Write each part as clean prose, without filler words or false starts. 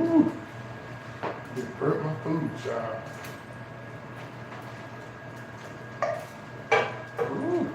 Ooh, it hurt my food, child. Ooh.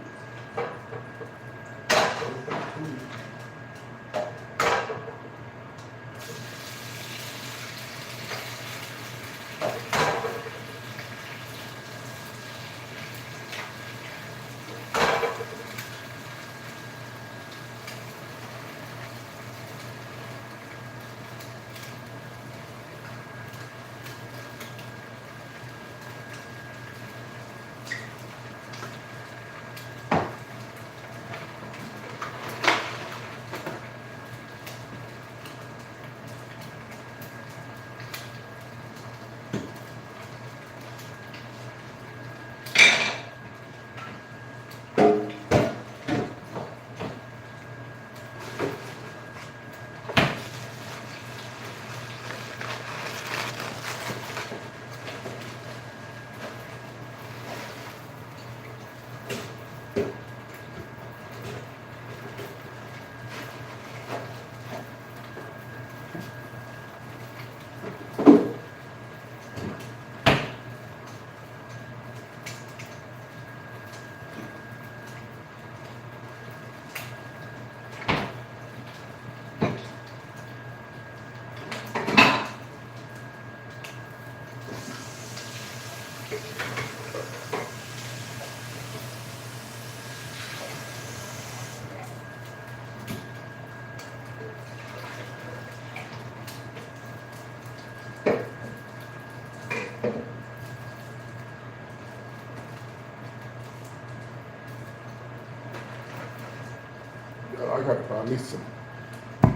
I gotta find me some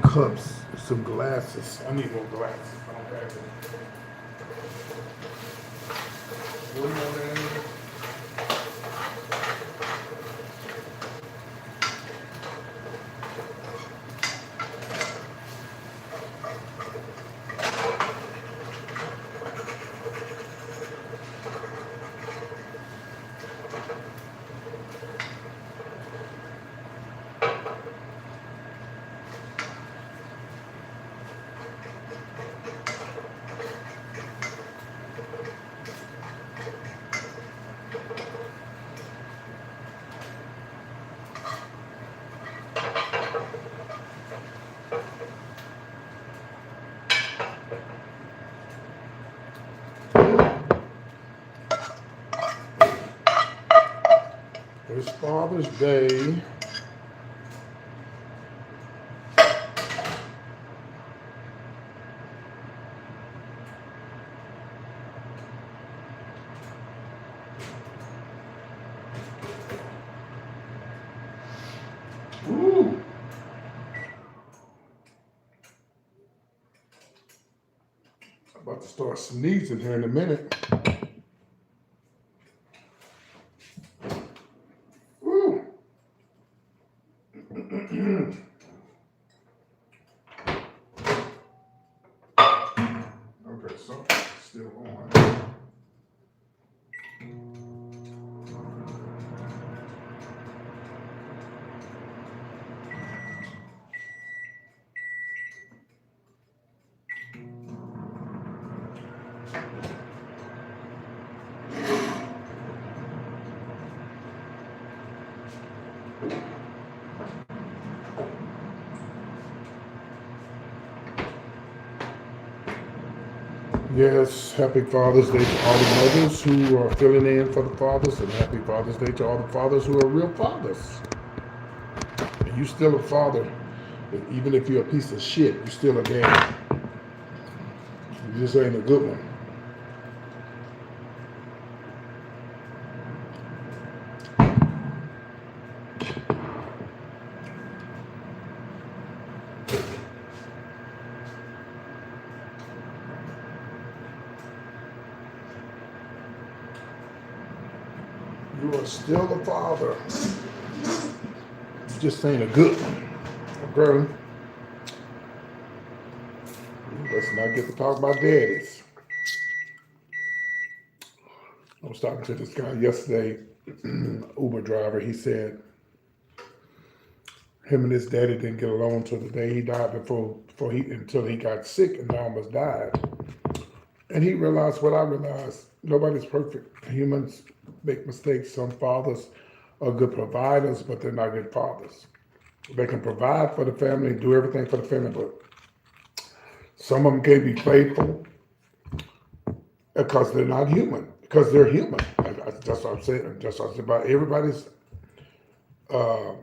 cups, some glasses. I need more glasses. I don't have it. What do you want, Andy? It's Father's Day. Ooh. I'm about to start sneezing here in a minute. Ooh. Okay, so still on. Yes, happy Father's Day to all the mothers who are filling in for the fathers, and happy Father's Day to all the fathers who are real fathers. And you still a father, even if you're a piece of shit, you still a dad. You just ain't a good one. You are still a father. You just ain't a good one. Okay? Let's not get to talk about daddies. I was talking to this guy yesterday, Uber driver. He said him and his daddy didn't get along until the day he died until he got sick and almost died. And he realized what I realized. Nobody's perfect. Humans make mistakes. Some fathers are good providers, but they're not good fathers. They can provide for the family, do everything for the family, but some of them can't be faithful because they're not human. Because they're human. That's what I'm saying. That's what I'm saying about everybody's. Uh,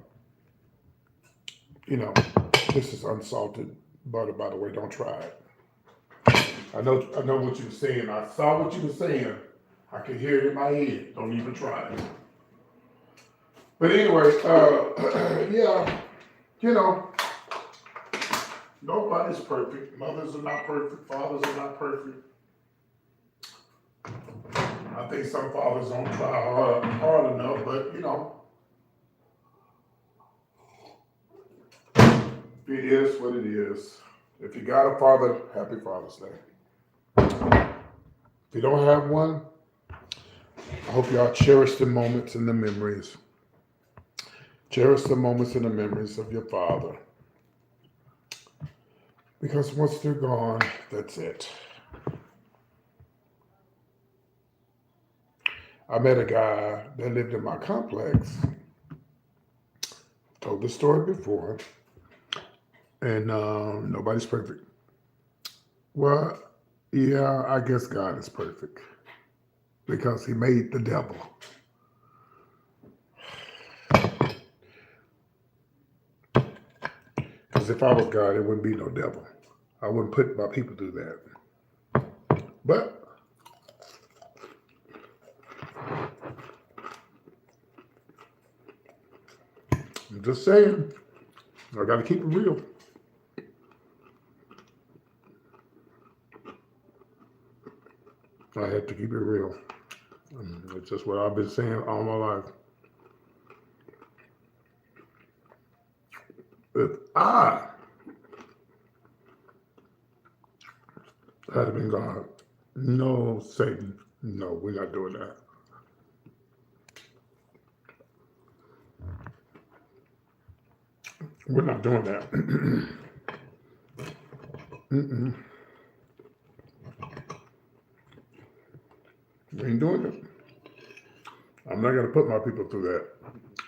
this is unsalted butter, by the way. Don't try it. I know what you were saying. I saw what you were saying. I can hear it in my head. Don't even try it. But anyway, yeah, nobody's perfect. Mothers are not perfect. Fathers are not perfect. I think some fathers don't try hard enough, but it is what it is. If you got a father, happy Father's Day. If you don't have one, I hope y'all cherish the moments and the memories. Cherish the moments and the memories of your father. Because once they're gone, that's it. I met a guy that lived in my complex. Told this story before. And nobody's perfect. Well, yeah, I guess God is perfect. Because he made the devil. Because if I was God, it wouldn't be no devil. I wouldn't put my people through that. But I'm just saying, I got to keep it real. I have to keep it real. It's just what I've been saying all my life. If I had been God, no, Satan, no, we're not doing that. We're not doing that. Mm-mm. We ain't doing it. I'm not going to put my people through that.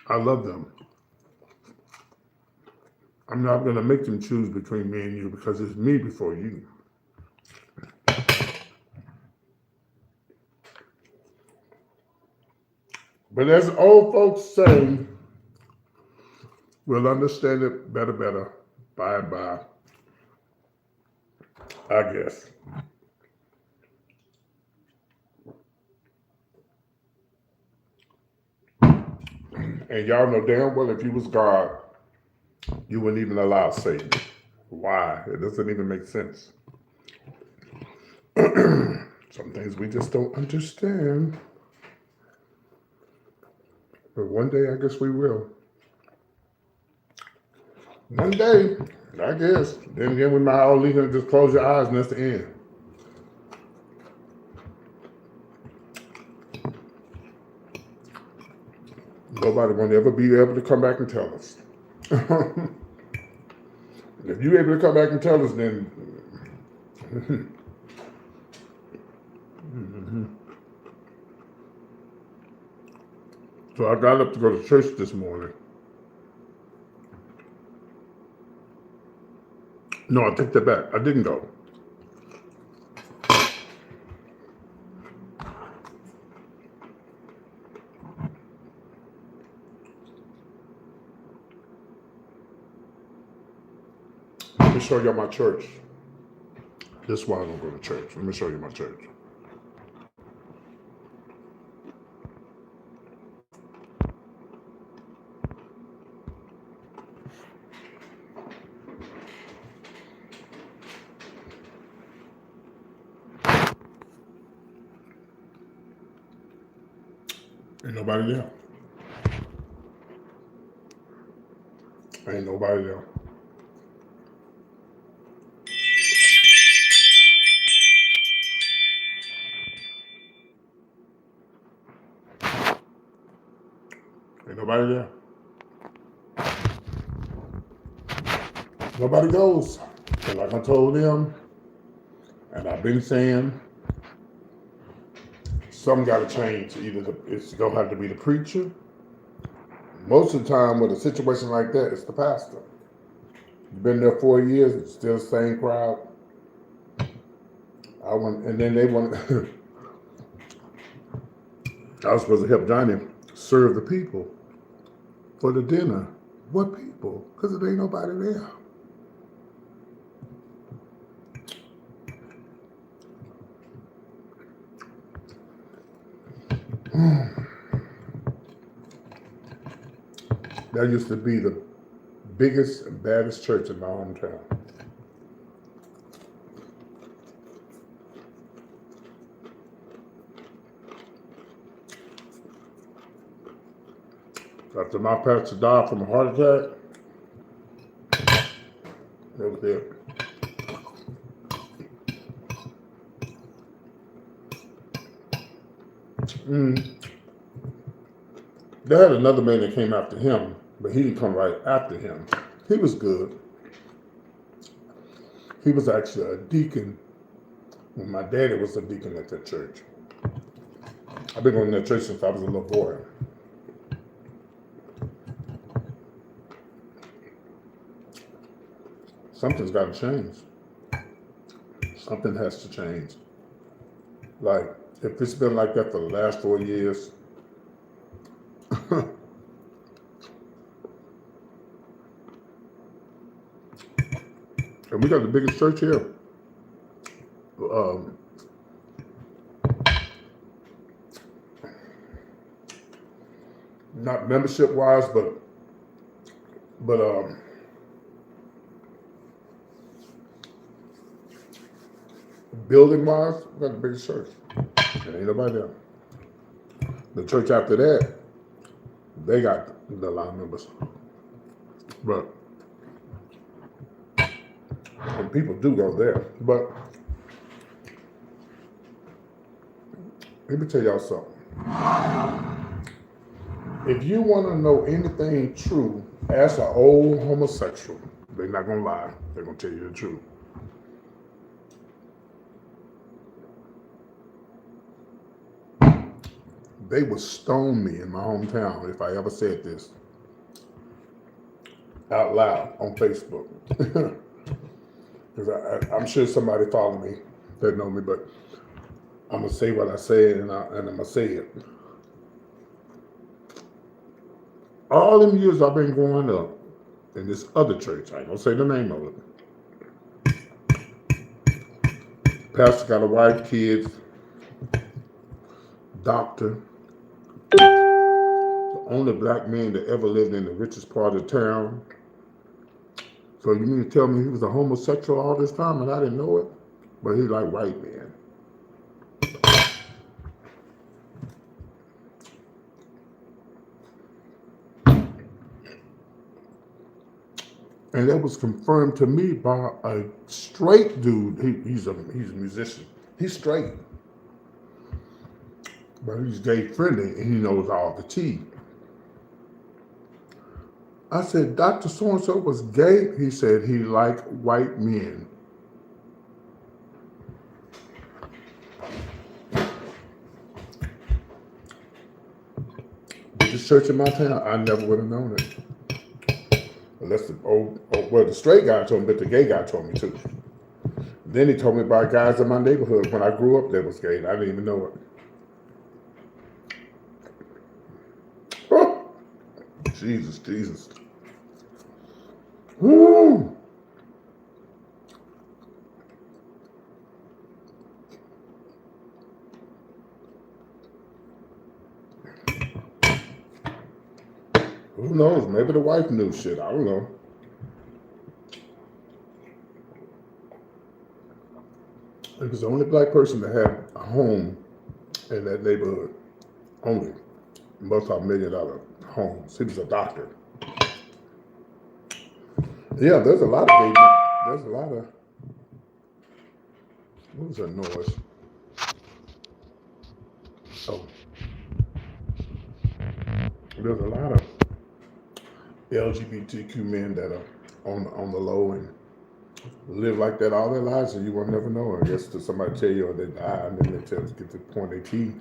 I love them. I'm not going to make them choose between me and you because it's me before you. But as old folks say, we'll understand it better by and by, I guess. And y'all know damn well if you was God, you wouldn't even allow Satan. Why? It doesn't even make sense. Some things we just don't understand. But one day, I guess we will. One day, I guess. Then again, we might all leave and just close your eyes and that's the end. Nobody will ever be able to come back and tell us. If you're able to come back and tell us, then So I got up to go to church this morning. No, I take that back. I didn't go. Let me show you my church. This is why I don't go to church. Let me show you my church. Ain't nobody there. Ain't nobody there. Ain't nobody there. Nobody goes. And like I told them, and I've been saying, something got to change. Either it's going to have to be the preacher. Most of the time with a situation like that, it's the pastor. You've been there 4 years, it's still the same crowd. And then they want. I was supposed to help Johnny serve the people for the dinner. What people? Because there ain't nobody there. That used to be the biggest and baddest church in my hometown. After my pastor died from a heart attack, that was it. They had another man that came after him, but he didn't come right after him. He was good. He was actually a deacon when my daddy was a deacon at that church. I've been going to that church since I was a little boy. Something's got to change. Something has to change. Like, if it's been like that for the last 4 years, and we got the biggest church here. Not membership wise, but building wise, we got the biggest church. There ain't nobody there. The church after that, they got the lot of members. But and people do go there. But let me tell y'all something. If you want to know anything true, ask an old homosexual. They're not going to lie. They're going to tell you the truth. They would stone me in my hometown if I ever said this out loud on Facebook. Because I'm sure somebody follow me that know me, but I'm going to say what I say and I'm going to say it. All them years I've been growing up in this other church, I ain't going to say the name of it. Pastor got a wife, kids, doctor. The only black man that ever lived in the richest part of town. So you mean to tell me he was a homosexual all this time and I didn't know it? But he like white men. And that was confirmed to me by a straight dude. He's a musician. He's straight. But he's gay friendly and he knows all the tea. I said, Dr. So-and-so was gay? He said he liked white men. This church in my town, I never would have known it. Unless the straight guy told me, but the gay guy told me too. Then he told me about guys in my neighborhood when I grew up that was gay, and I didn't even know it. Oh, Jesus. Woo. Who knows? Maybe the wife knew shit. I don't know. He was the only black person to have a home in that neighborhood. Only. Multi-million-dollar homes. He was a doctor. Yeah, there's a lot of babies. There's a lot of. What was that noise? Oh. There's a lot of LGBTQ men that are on the low and live like that all their lives, and you will never know. I guess till somebody tell you or they die, and then they tell us get to point their teeth.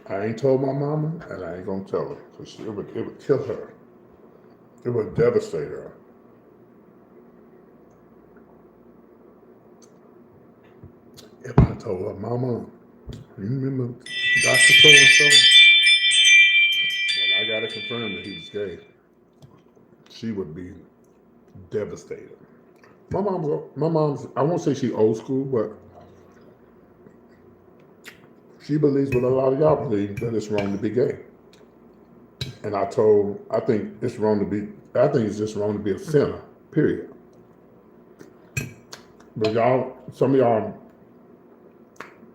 I ain't told my mama, and I ain't gonna tell her, because it would kill her. It would devastate her. If I told her, Mama, you remember Dr. So-and-so? Well, I gotta confirm that he was gay. She would be devastated. My mom's, I won't say she old school, but she believes what a lot of y'all believe, that it's wrong to be gay. And I think it's just wrong to be a sinner, period. But some of y'all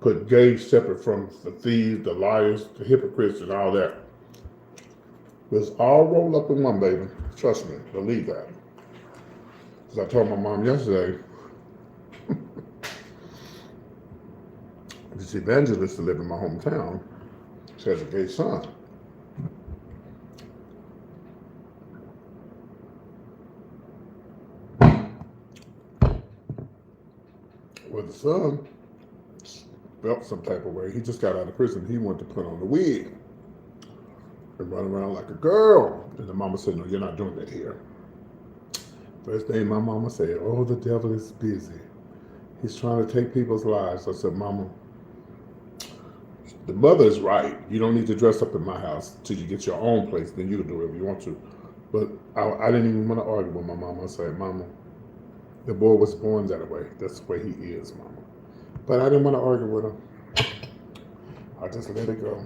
put gay separate from the thieves, the liars, the hypocrites, and all that. But it's all rolled up in one, baby. Trust me, believe that. Because I told my mom yesterday, this evangelist that lives in my hometown, she has a gay son. Well, the son felt some type of way. He just got out of prison. He wanted to put on a wig and run around like a girl. And the mama said, no, you're not doing that here. First thing my mama said, oh, the devil is busy. He's trying to take people's lives. I said, Mama, the mother is right. You don't need to dress up in my house till you get your own place. Then you can do whatever you want to. But I didn't even want to argue with my mama. I said, Mama, the boy was born that way. That's the way he is, Mama. But I didn't want to argue with her. I just let it go.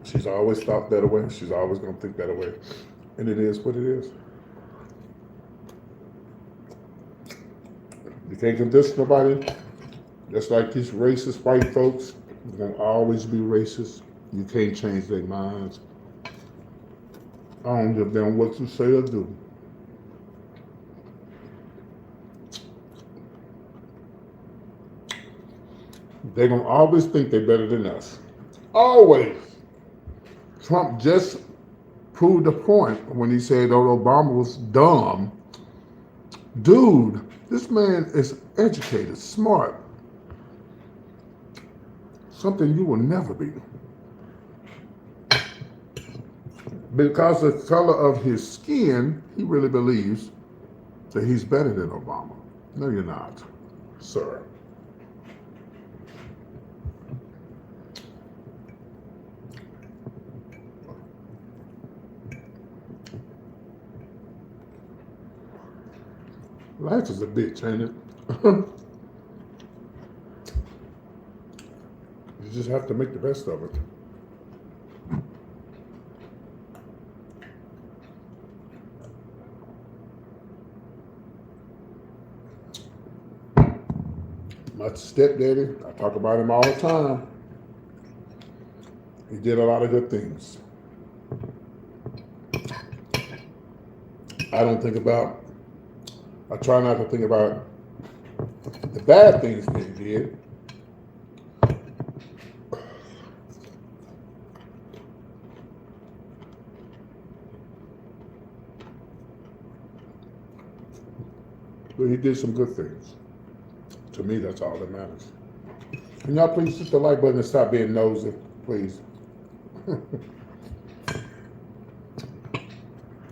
She's always thought that way. She's always going to think that way. And it is what it is. You can't convince nobody. Just like these racist white folks, they're going to always be racist. You can't change their minds. I don't give a damn what you say or do. They're going to always think they're better than us. Always. Trump just proved a point when he said, oh, Obama was dumb. Dude, this man is educated, smart. Something you will never be. Because of the color of his skin, he really believes that he's better than Obama. No, you're not, sir. Life is a bitch, ain't it? You just have to make the best of it. My stepdaddy, I talk about him all the time. He did a lot of good things. I try not to think about the bad things that he did. But he did some good things. To me, that's all that matters. Can y'all please hit the like button and stop being nosy, please?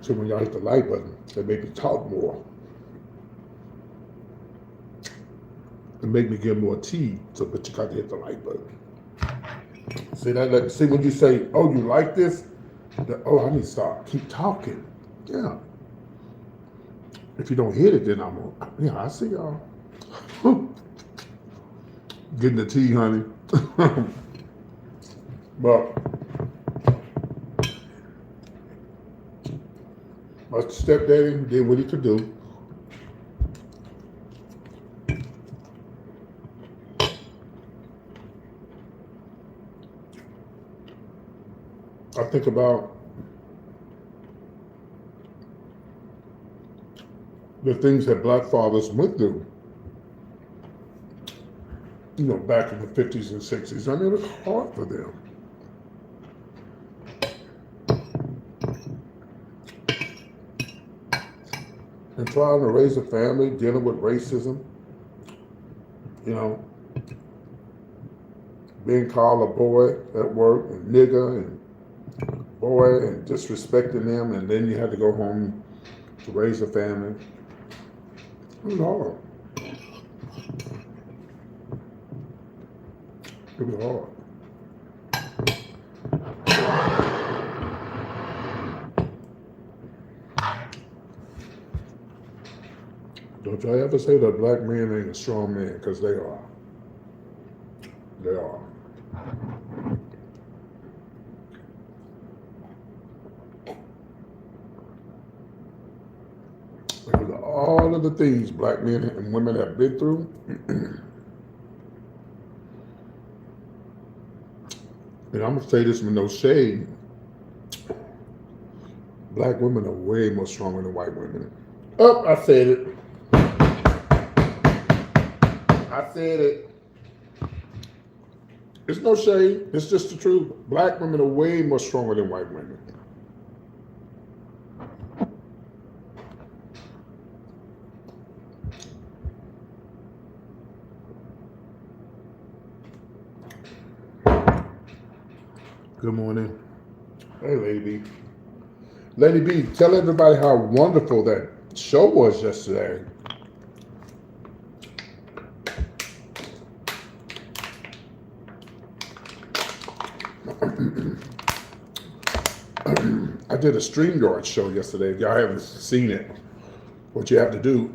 So when y'all hit the like button, they make me talk more. And make me get more tea, but you got to hit the like button. See when you say, oh, you like this? I need to start. Keep talking. Yeah. If you don't hit it, then I see y'all. Getting the tea, honey. But my stepdaddy did what he could do. I think about the things that black fathers went through. back in the 50s and 60s. I mean, it was hard for them. And trying to raise a family, dealing with racism, you know, being called a boy at work and nigger and boy and disrespecting them, and then you had to go home to raise a family. It was hard. It was hard. Don't y'all ever say that black man ain't a strong man, because they are. They are. Because of all of the things black men and women have been through, and I'm gonna say this with no shade, black women are way more stronger than white women. Oh, I said it. I said it. It's no shade. It's just the truth. Black women are way more stronger than white women. Good morning. Hey, Lady B. Lady B, tell everybody how wonderful that show was yesterday. I did a StreamYard show yesterday. If y'all haven't seen it, what you have to do,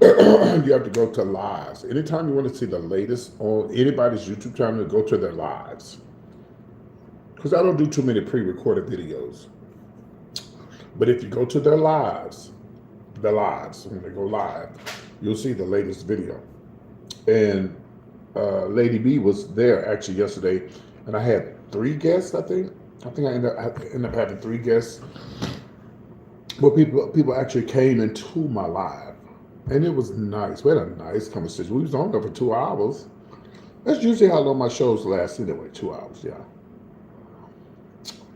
you have to go to lives. Anytime you want to see the latest on anybody's YouTube channel, go to their lives. Because I don't do too many pre-recorded videos. But if you go to their lives, when they go live, you'll see the latest video. And Lady B was there actually yesterday, and I had 3 guests, I think. I ended up having 3 guests. But people actually came into my live. And it was nice. We had a nice conversation. We was on there for 2 hours. That's usually how long my shows last anyway, 2 hours, yeah.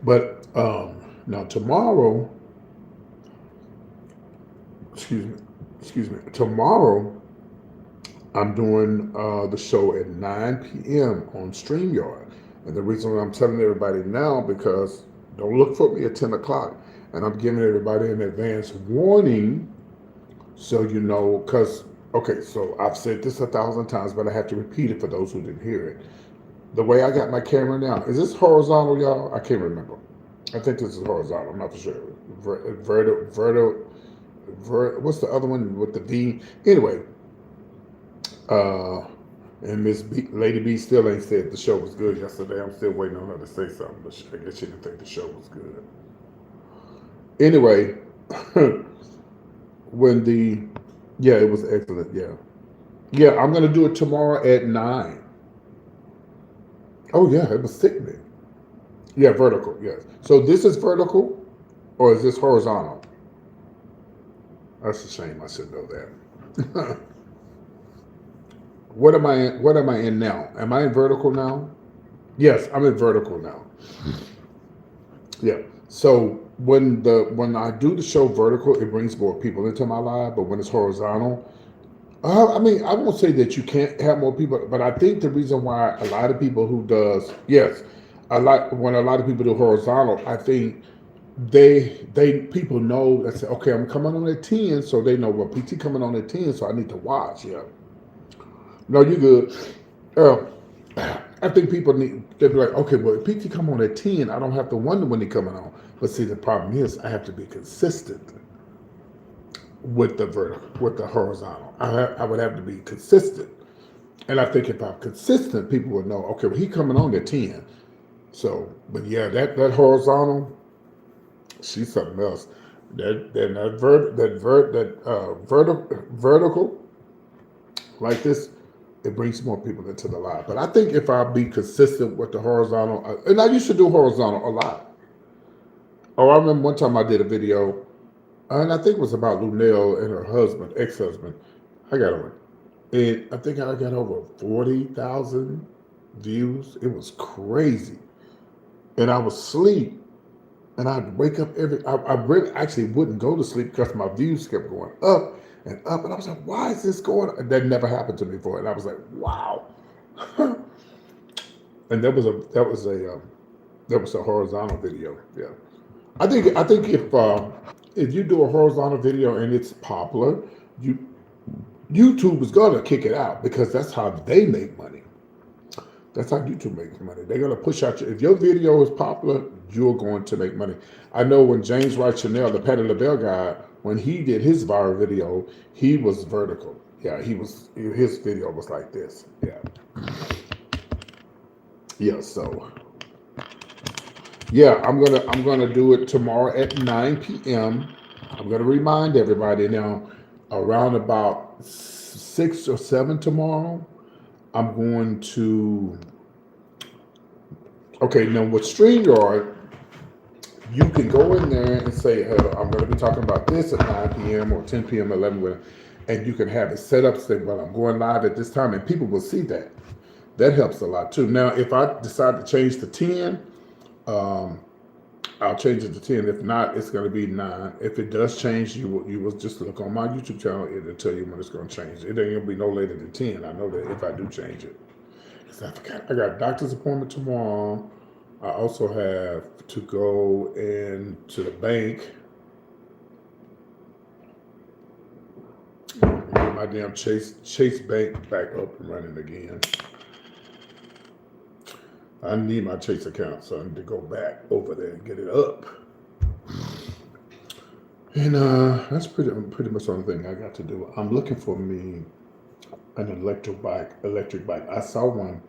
But now tomorrow, excuse me, tomorrow I'm doing the show at 9 p.m. on StreamYard. And the reason I'm telling everybody now, because don't look for me at 10 o'clock. And I'm giving everybody an advance warning so you know, because, okay, so I've said this 1,000 times, but I have to repeat it for those who didn't hear it. The way I got my camera now, is this horizontal, y'all? I can't remember. I think this is horizontal, I'm not for sure. What's the other one with the V? Anyway, and Lady B still ain't said the show was good yesterday. I'm still waiting on her to say something, but I guess she didn't think the show was good. Anyway, it was excellent, yeah. Yeah, I'm going to do it tomorrow at 9. Oh, yeah, it was sickening. Yeah, vertical, yes. So this is vertical, or is this horizontal? That's a shame. I should know that. What am I in now? Am I in vertical now? Yes, I'm in vertical now. Yeah. So when I do the show vertical, it brings more people into my live. But when it's horizontal, I mean, I won't say that you can't have more people, but I think the reason why a lot of people who does, yes, when a lot of people do horizontal, I think people know that say, okay, I'm coming on at 10, so they know, well, PT coming on at 10, so I need to watch. Yeah. No, you good. I think they'll be like, okay, well, if PT come on at 10, I don't have to wonder when they're coming on. But see, the problem is I have to be consistent with the vertical, with the horizontal. I would have to be consistent. And I think if I'm consistent, people would know, okay, well, he coming on at 10. So, but yeah, that horizontal, she's something else. Vertical, like this, it brings more people into the live. But I think if I be consistent with the horizontal, and I used to do horizontal a lot. Oh, I remember one time I did a video, and I think it was about Lunel and her husband, ex-husband. I think I got over 40,000 views. It was crazy. And I would sleep and I'd wake up I really actually wouldn't go to sleep because my views kept going up and up. And I was like, why is this going on? That never happened to me before. And I was like, wow. And that was a horizontal video. Yeah. I think if you do a horizontal video and it's popular, you YouTube is gonna kick it out because that's how they make money. That's how YouTube makes money. They're gonna push out if your video is popular, you're going to make money. I know when James Wright Chanel, the Patti LaBelle guy, when he did his viral video, he was vertical. Yeah, his video was like this. Yeah. Yeah, so yeah, I'm gonna do it tomorrow at 9 p.m. I'm gonna remind everybody now around about 6 or 7 tomorrow. I'm going to now with StreamYard, you can go in there and say, hey, I'm going to be talking about this at 9 p.m. or 10 p.m. 11 and you can have it set up so well I'm going live at this time and people will see that. That helps a lot too. Now if I decide to change to 10, I'll change it to 10. If not, it's going to be 9. If it does change, you will just look on my YouTube channel. It'll tell you when it's going to change. It ain't going to be no later than 10. I know that if I do change it. I got a doctor's appointment tomorrow. I also have to go into the bank. Get my damn Chase Bank back up and running again. I need my Chase account, so I need to go back over there and get it up. And that's pretty much the only thing I got to do. I'm looking for me an electric bike. I saw one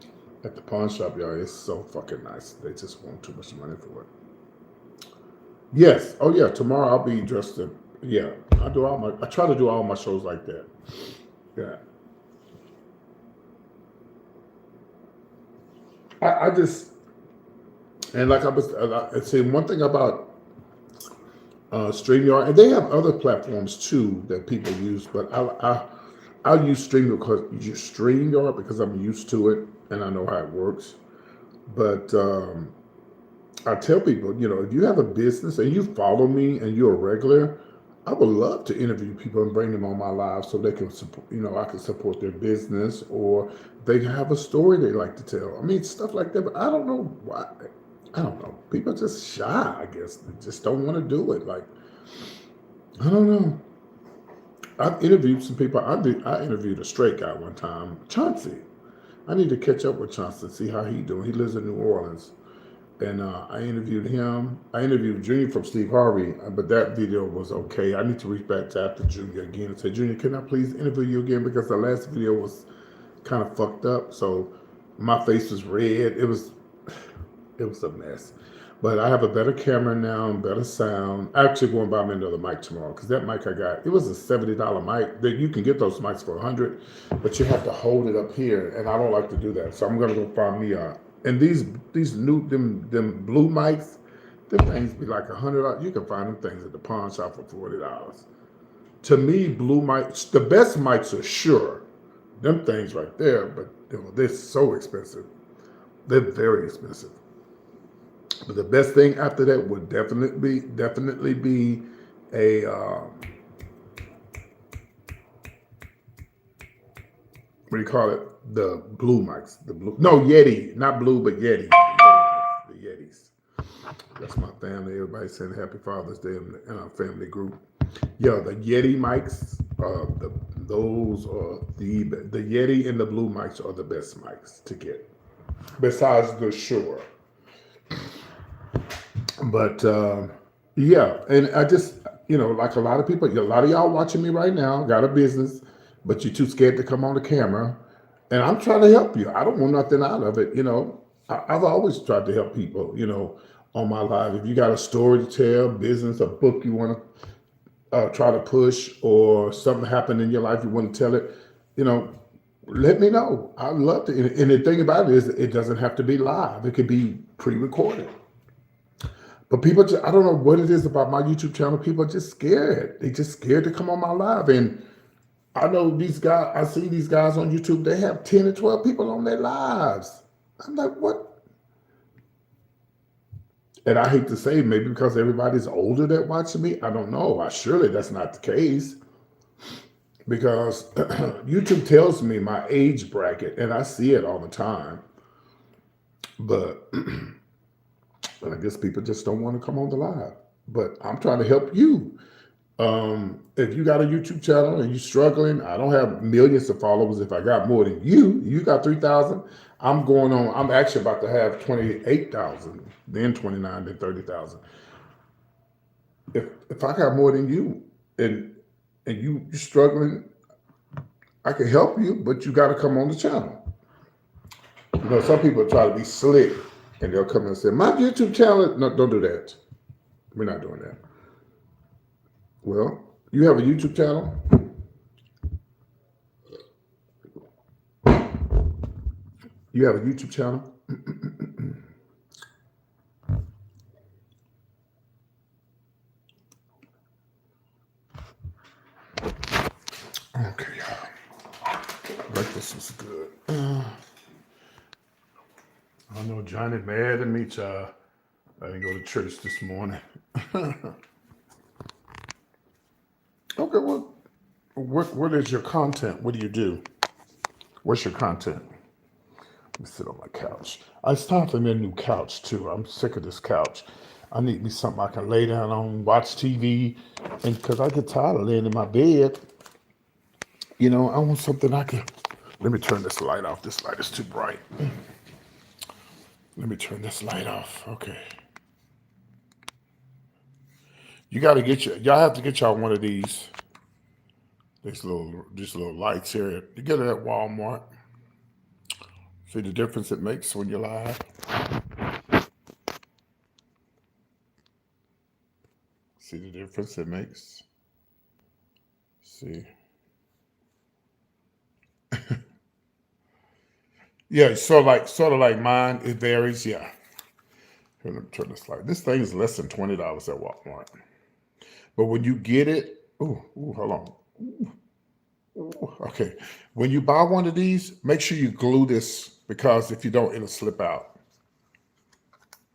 at the pawn shop, y'all. It's so fucking nice. They just want too much money for it. Yes. Oh yeah. Tomorrow I'll be dressed up. Yeah. I try to do all my shows like that. Yeah. I just, and like I was saying, one thing about StreamYard, and they have other platforms too that people use, but I'll use StreamYard because I'm used to it and I know how it works. But I tell people, if you have a business and you follow me and you're a regular, I would love to interview people and bring them on my live so they can support, I can support their business or they have a story they like to tell. I mean, stuff like that, but I don't know why. I don't know. People are just shy, I guess. They just don't want to do it. Like, I don't know. I've interviewed some people. I interviewed a straight guy one time, Chauncey. I need to catch up with Chauncey, see how he doing. He lives in New Orleans. And I interviewed him. I interviewed Junior from Steve Harvey, but that video was okay. I need to reach back to after Junior again and say, Junior, can I please interview you again? Because the last video was kind of fucked up. So my face was red. It was a mess. But I have a better camera now and better sound. I'm actually going to buy me another mic tomorrow because that mic I got, it was a $70 mic. You can get those mics for $100, but you have to hold it up here, and I don't like to do that. So I'm going to go find me and these new them blue mics, them things be like $100. You can find them things at the pawn shop for $40. To me, blue mics, the best mics are Shure. Them things right there, but they're so expensive. They're very expensive. But the best thing after that would definitely be a what do you call it? The blue mics. Yeti, not blue, but Yeti. The Yetis. That's my family. Everybody saying Happy Father's Day in our family group. Yeah, the Yeti mics. Those are the Yeti and the blue mics are the best mics to get, besides the Shure. But yeah, and I just like a lot of people, a lot of y'all watching me right now got a business, but you're too scared to come on the camera. And I'm trying to help you. I don't want nothing out of it. I've always tried to help people, on my live. If you got a story to tell, business, a book you want to try to push, or something happened in your life you want to tell it, let me know. I'd love to. And the thing about it is, it doesn't have to be live. It could be pre-recorded. But people just, I don't know what it is about my YouTube channel. People are just scared. They just scared to come on my live. And I know these guys, I see these guys on YouTube, they have 10 or 12 people on their lives. I'm like, what? And I hate to say, maybe because everybody's older that watching me. I don't know. Surely that's not the case because YouTube tells me my age bracket, and I see it all the time. But I guess people just don't want to come on the live. But I'm trying to help you. If you got a YouTube channel and you're struggling, I don't have millions of followers. If I got more than you got 3,000. I'm actually about to have 28,000, then 29, then 30,000. If I got more than you and you're struggling, I can help you, but you got to come on the channel. You know, some people try to be slick and they'll come and say, my YouTube channel, no, don't do that. We're not doing that. Well, you have a YouTube channel? You have a YouTube channel? Okay, y'all. Breakfast was good. I know Johnny mad at me, child. I didn't go to church this morning. Okay, well, what is your content? What do you do? What's your content? Let me sit on my couch. It's time for me a new couch too. I'm sick of this couch. I need me something I can lay down on, watch TV, and because I get tired of laying in my bed. You know, I want something I can. Let me turn this light off. This light is too bright. Let me turn this light off. Okay. You got to y'all have to get y'all one of these little lights here. You get it at Walmart. See the difference it makes when you're live. See the difference it makes. See. Yeah, sort of like mine. It varies. Yeah. Here, let me turn this light. This thing is less than $20 at Walmart. But when you get it, hold on. Okay. When you buy one of these, make sure you glue this because if you don't, it'll slip out.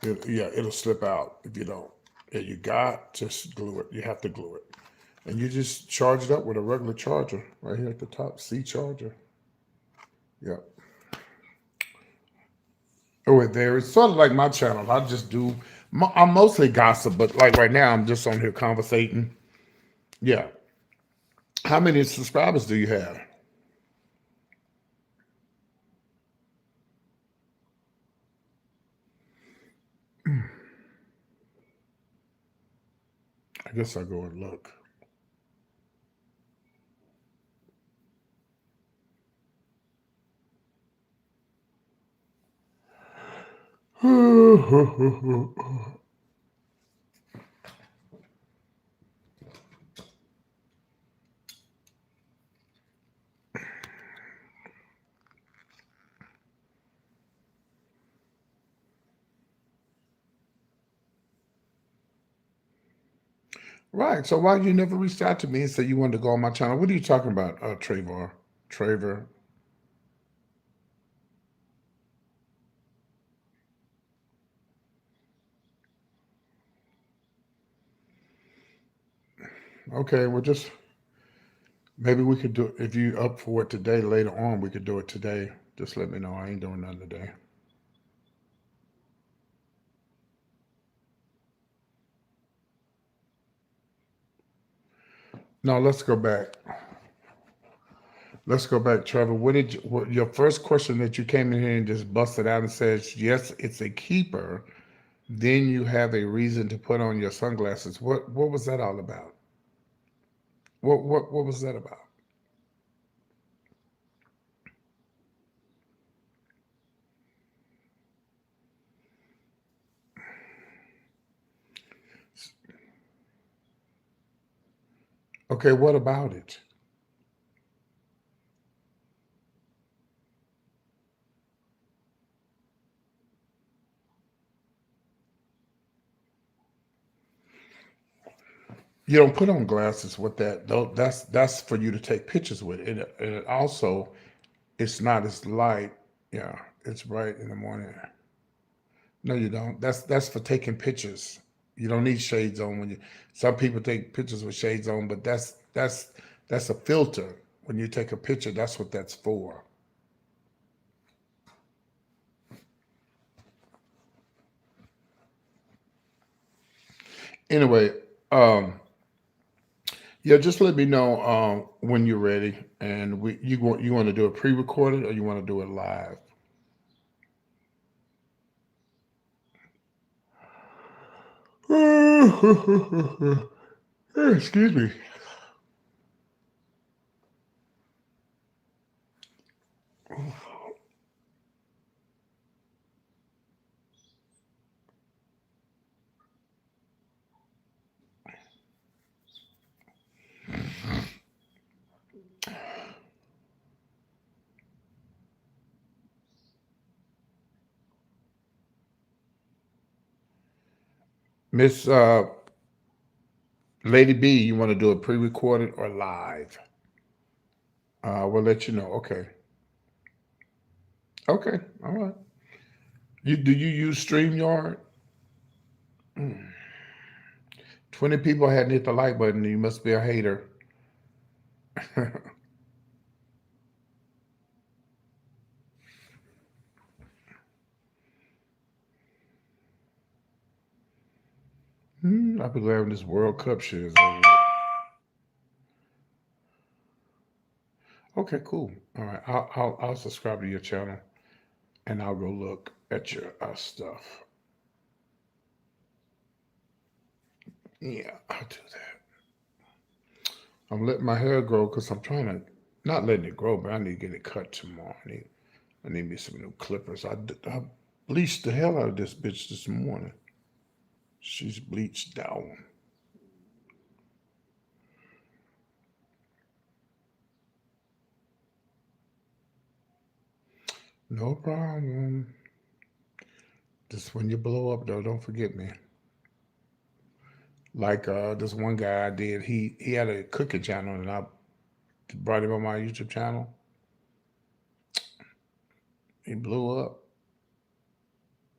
It'll slip out if you don't. Yeah, you got to glue it. You have to glue it. And you just charge it up with a regular charger right here at the top. C charger. Yep. Oh, it there. It's sort of like my channel. I just do, I'm mostly gossip, but like right now, I'm just on here conversating. Yeah. How many subscribers do you have? I guess I'll go and look. Right. So why you never reached out to me and said you wanted to go on my channel? What are you talking about, Trevor? Trevor. Okay, well just maybe we could do if you up for it today, later on, we could do it today. Just let me know. I ain't doing nothing today. No, let's go back. Let's go back, Trevor. What your first question that you came in here and just busted out and says, yes, it's a keeper. Then you have a reason to put on your sunglasses. What was that all about? What was that about? Okay, what about it? You don't put on glasses with that. Though that's for you to take pictures with. And it also it's not as light. Yeah, It's bright in the morning. No, you don't. That's for taking pictures. You don't need shades on when you. Some people take pictures with shades on, but that's a filter. When you take a picture, that's what that's for. Anyway, um, yeah, just let me know when you're ready, and you want to do it pre-recorded or you want to do it live. Excuse me. Miss Lady B, you want to do it pre-recorded or live? We'll let you know. Okay. Okay. All right. Do you use StreamYard? 20 people hadn't hit the like button. You must be a hater. I'll be glad when this World Cup shit is over. Okay, cool. All right, I'll subscribe to your channel and I'll go look at your stuff. Yeah, I'll do that. I'm letting my hair grow because I'm trying to not letting it grow, but I need to get it cut tomorrow. I need me some new clippers. I bleached the hell out of this bitch this morning. She's bleached down. No problem. Just when you blow up though, don't forget me. Like this one guy I did, he had a cooking channel and I brought him on my YouTube channel. He blew up.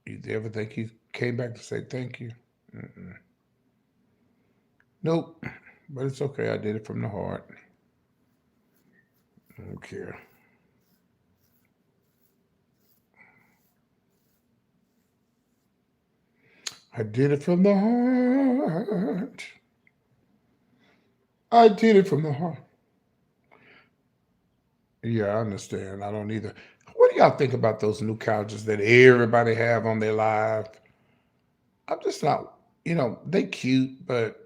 You ever think he came back to say thank you? Mm-mm. Nope. But it's okay. I did it from the heart. I don't care. I did it from the heart. I did it from the heart. Yeah, I understand. I don't either. What do y'all think about those new couches that everybody have on their live? I'm just not, they cute, but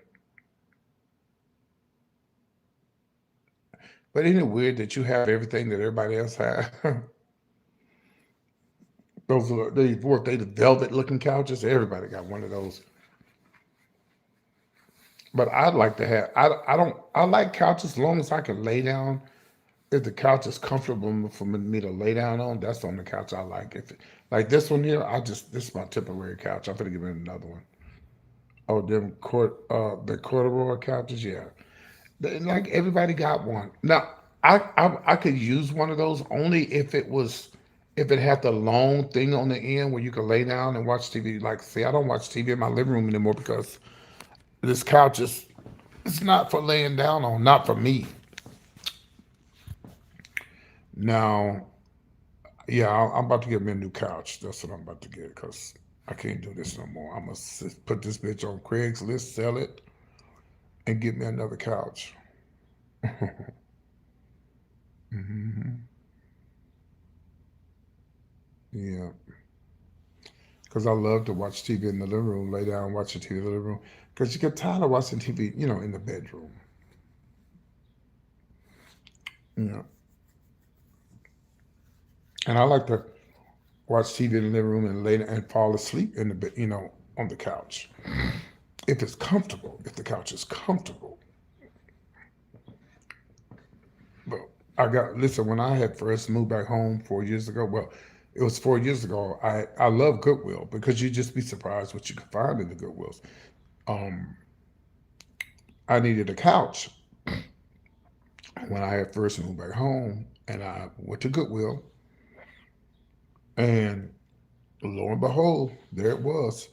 isn't it weird that you have everything that everybody else has? Those are they the velvet looking couches. Everybody got one of those. But I'd like to have. I like couches as long as I can lay down. If the couch is comfortable for me to lay down on, that's on the couch I like. Like this one here, this is my temporary couch. I'm gonna give it another one. Oh, the corduroy couches, yeah. Like everybody got one. Now, I could use one of those only if it had the long thing on the end where you could lay down and watch TV. Like, see, I don't watch TV in my living room anymore because this couch is it's not for laying down on, not for me. Now, yeah, I'm about to get me a new couch. That's what I'm about to get because I can't do this no more. I'm gonna put this bitch on Craigslist, sell it, and get me another couch. Hmm. Yeah, because I love to watch TV in the living room, lay down, watch the TV in the living room. Because you get tired of watching TV, in the bedroom. Yeah, and I like to watch TV in the living room and lay and fall asleep in the bed, on the couch. If it's comfortable, if the couch is comfortable. But listen, when I had first moved back home 4 years ago, well, it was 4 years ago, I love Goodwill because you just be surprised what you can find in the Goodwills. Um, I needed a couch when I had first moved back home, and I went to Goodwill And lo and behold, there it was,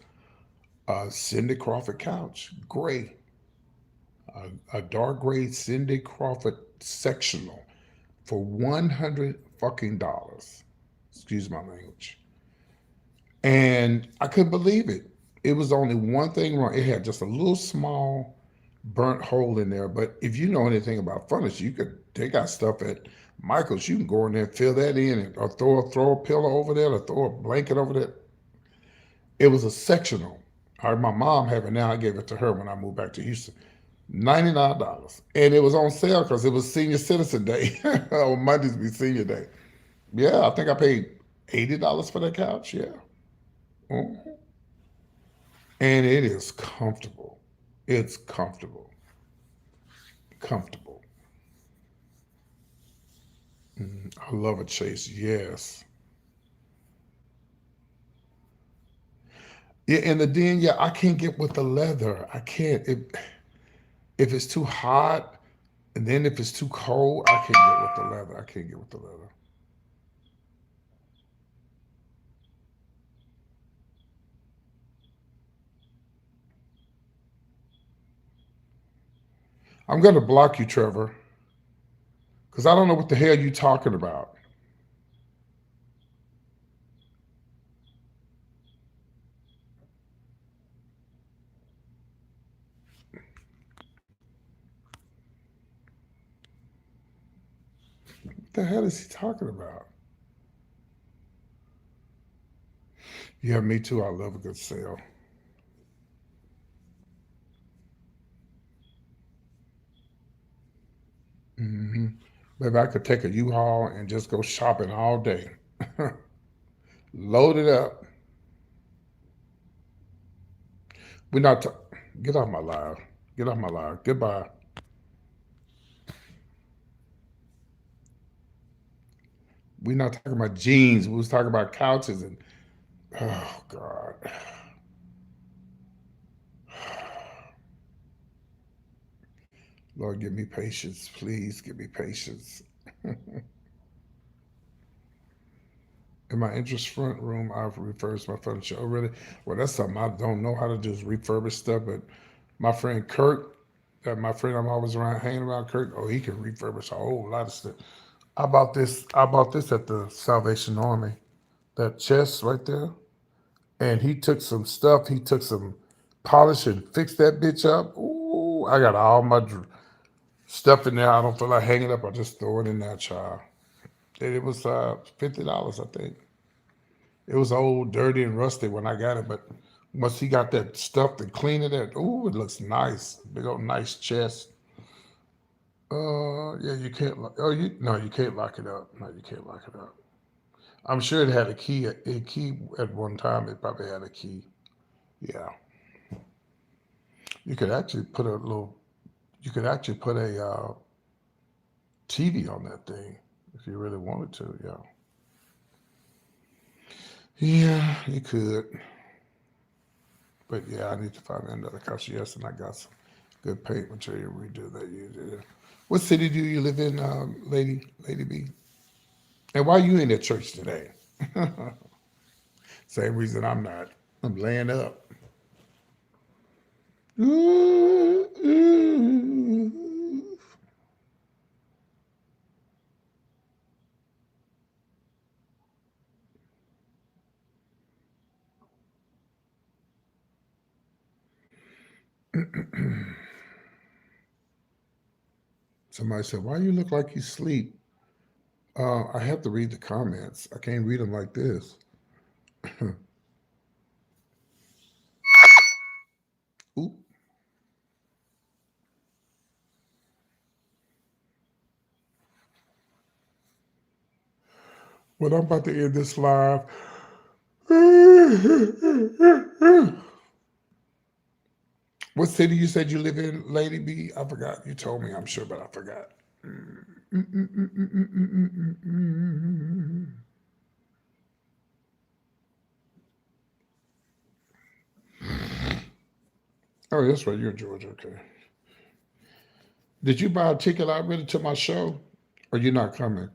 a Cindy Crawford couch, gray, a dark gray Cindy Crawford sectional for $100 fucking. Excuse my language. And I couldn't believe it. It was only one thing wrong. It had just a little small burnt hole in there. But if you know anything about furniture, they got stuff at Michael's. You can go in there and fill that in, or throw a pillow over there, or throw a blanket over there. It was a sectional. I heard my mom have it now. I gave it to her when I moved back to Houston. $99. And it was on sale because it was Senior Citizen Day. On Mondays be Senior Day. Yeah, I think I paid $80 for that couch. Yeah. Mhm. And it is comfortable. It's comfortable. Comfortable. I love a Chase. Yes. Yeah, and yeah, I can't get with the leather. I can't. If it's too hot, and then if it's too cold, I can't get with the leather. I can't get with the leather. I'm gonna block you, Trevor, because I don't know what the hell you talking about. What the hell is he talking about? Yeah, me too. I love a good sale. hmm Maybe I could take a U-Haul and just go shopping all day. Load it up. We're not. Get off my live. Get off my live. Goodbye. We're not talking about jeans. We was talking about couches and. Oh God. Lord, give me patience. Please give me patience. In my interest front room, I've refurbished my furniture. Oh, really? Well, that's something I don't know how to do is refurbish stuff. But my friend Kurt, my friend I'm always around hanging around, Kurt, oh, he can refurbish a whole lot of stuff. I bought this. I bought this at the Salvation Army. That chest right there, and he took some stuff. He took some polish and fixed that bitch up. Ooh, I got all my stuff in there. I don't feel like hanging up. I just throw it in that child. And it was $50, I think. It was old, dirty, and rusty when I got it, but once he got that stuff to clean it, ooh, it looks nice. Big old nice chest. Yeah, you can't. Oh, you no, you can't lock it up. No, you can't lock it up. I'm sure it had a key. A key at one time. It probably had a key. Yeah, you could actually put a little. You could actually put a TV on that thing if you really wanted to. Yeah. Yeah, you could. But yeah, I need to find another couch. Yes, and I got some good paint material. We do that. You do. What city do you live in, Lady B? And why are you in that church today? Same reason I'm not. I'm laying up. Ooh, ooh. Somebody said, "Why you look like you sleep?" I have to read the comments. I can't read them like this. Ooh. Well, I'm about to end this live. What city you said you live in, Lady B? I forgot. You told me, I'm sure, but I forgot. Oh, that's right. You're in Georgia. Okay. Did you buy a ticket already to my show? Or you're not coming?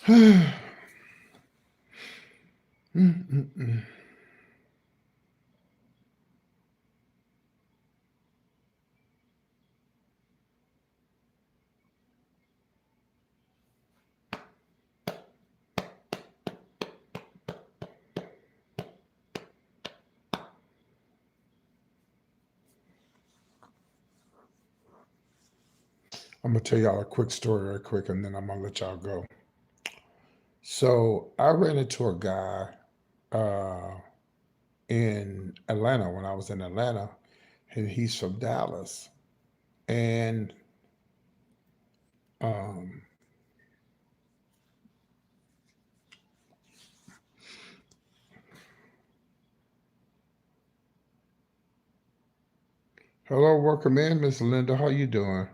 I'm gonna tell y'all a quick story right quick, and then I'm gonna let y'all go. So I ran into a guy uh, in Atlanta when I was in Atlanta, and he's from Dallas. And um, hello, welcome in, Miss Linda. How you doing?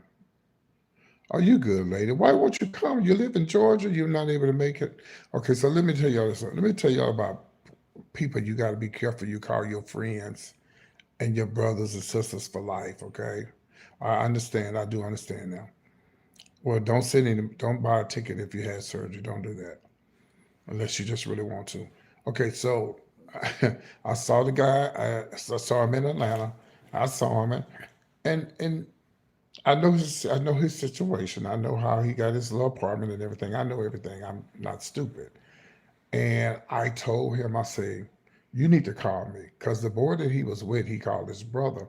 Are you good, lady? Why won't you come? You live in Georgia. You're not able to make it. Okay, so let me tell y'all this. Let me tell y'all about people. You got to be careful. You call your friends and your brothers and sisters for life. Okay, I understand. I do understand now. Well, don't send any. Don't buy a ticket if you had surgery. Don't do that unless you just really want to. Okay, so I saw the guy. I saw him in Atlanta. I saw him, and I know his situation. I know how he got his little apartment and everything. I know everything. I'm not stupid. And I told him, I say, you need to call me because the boy that he was with, he called his brother.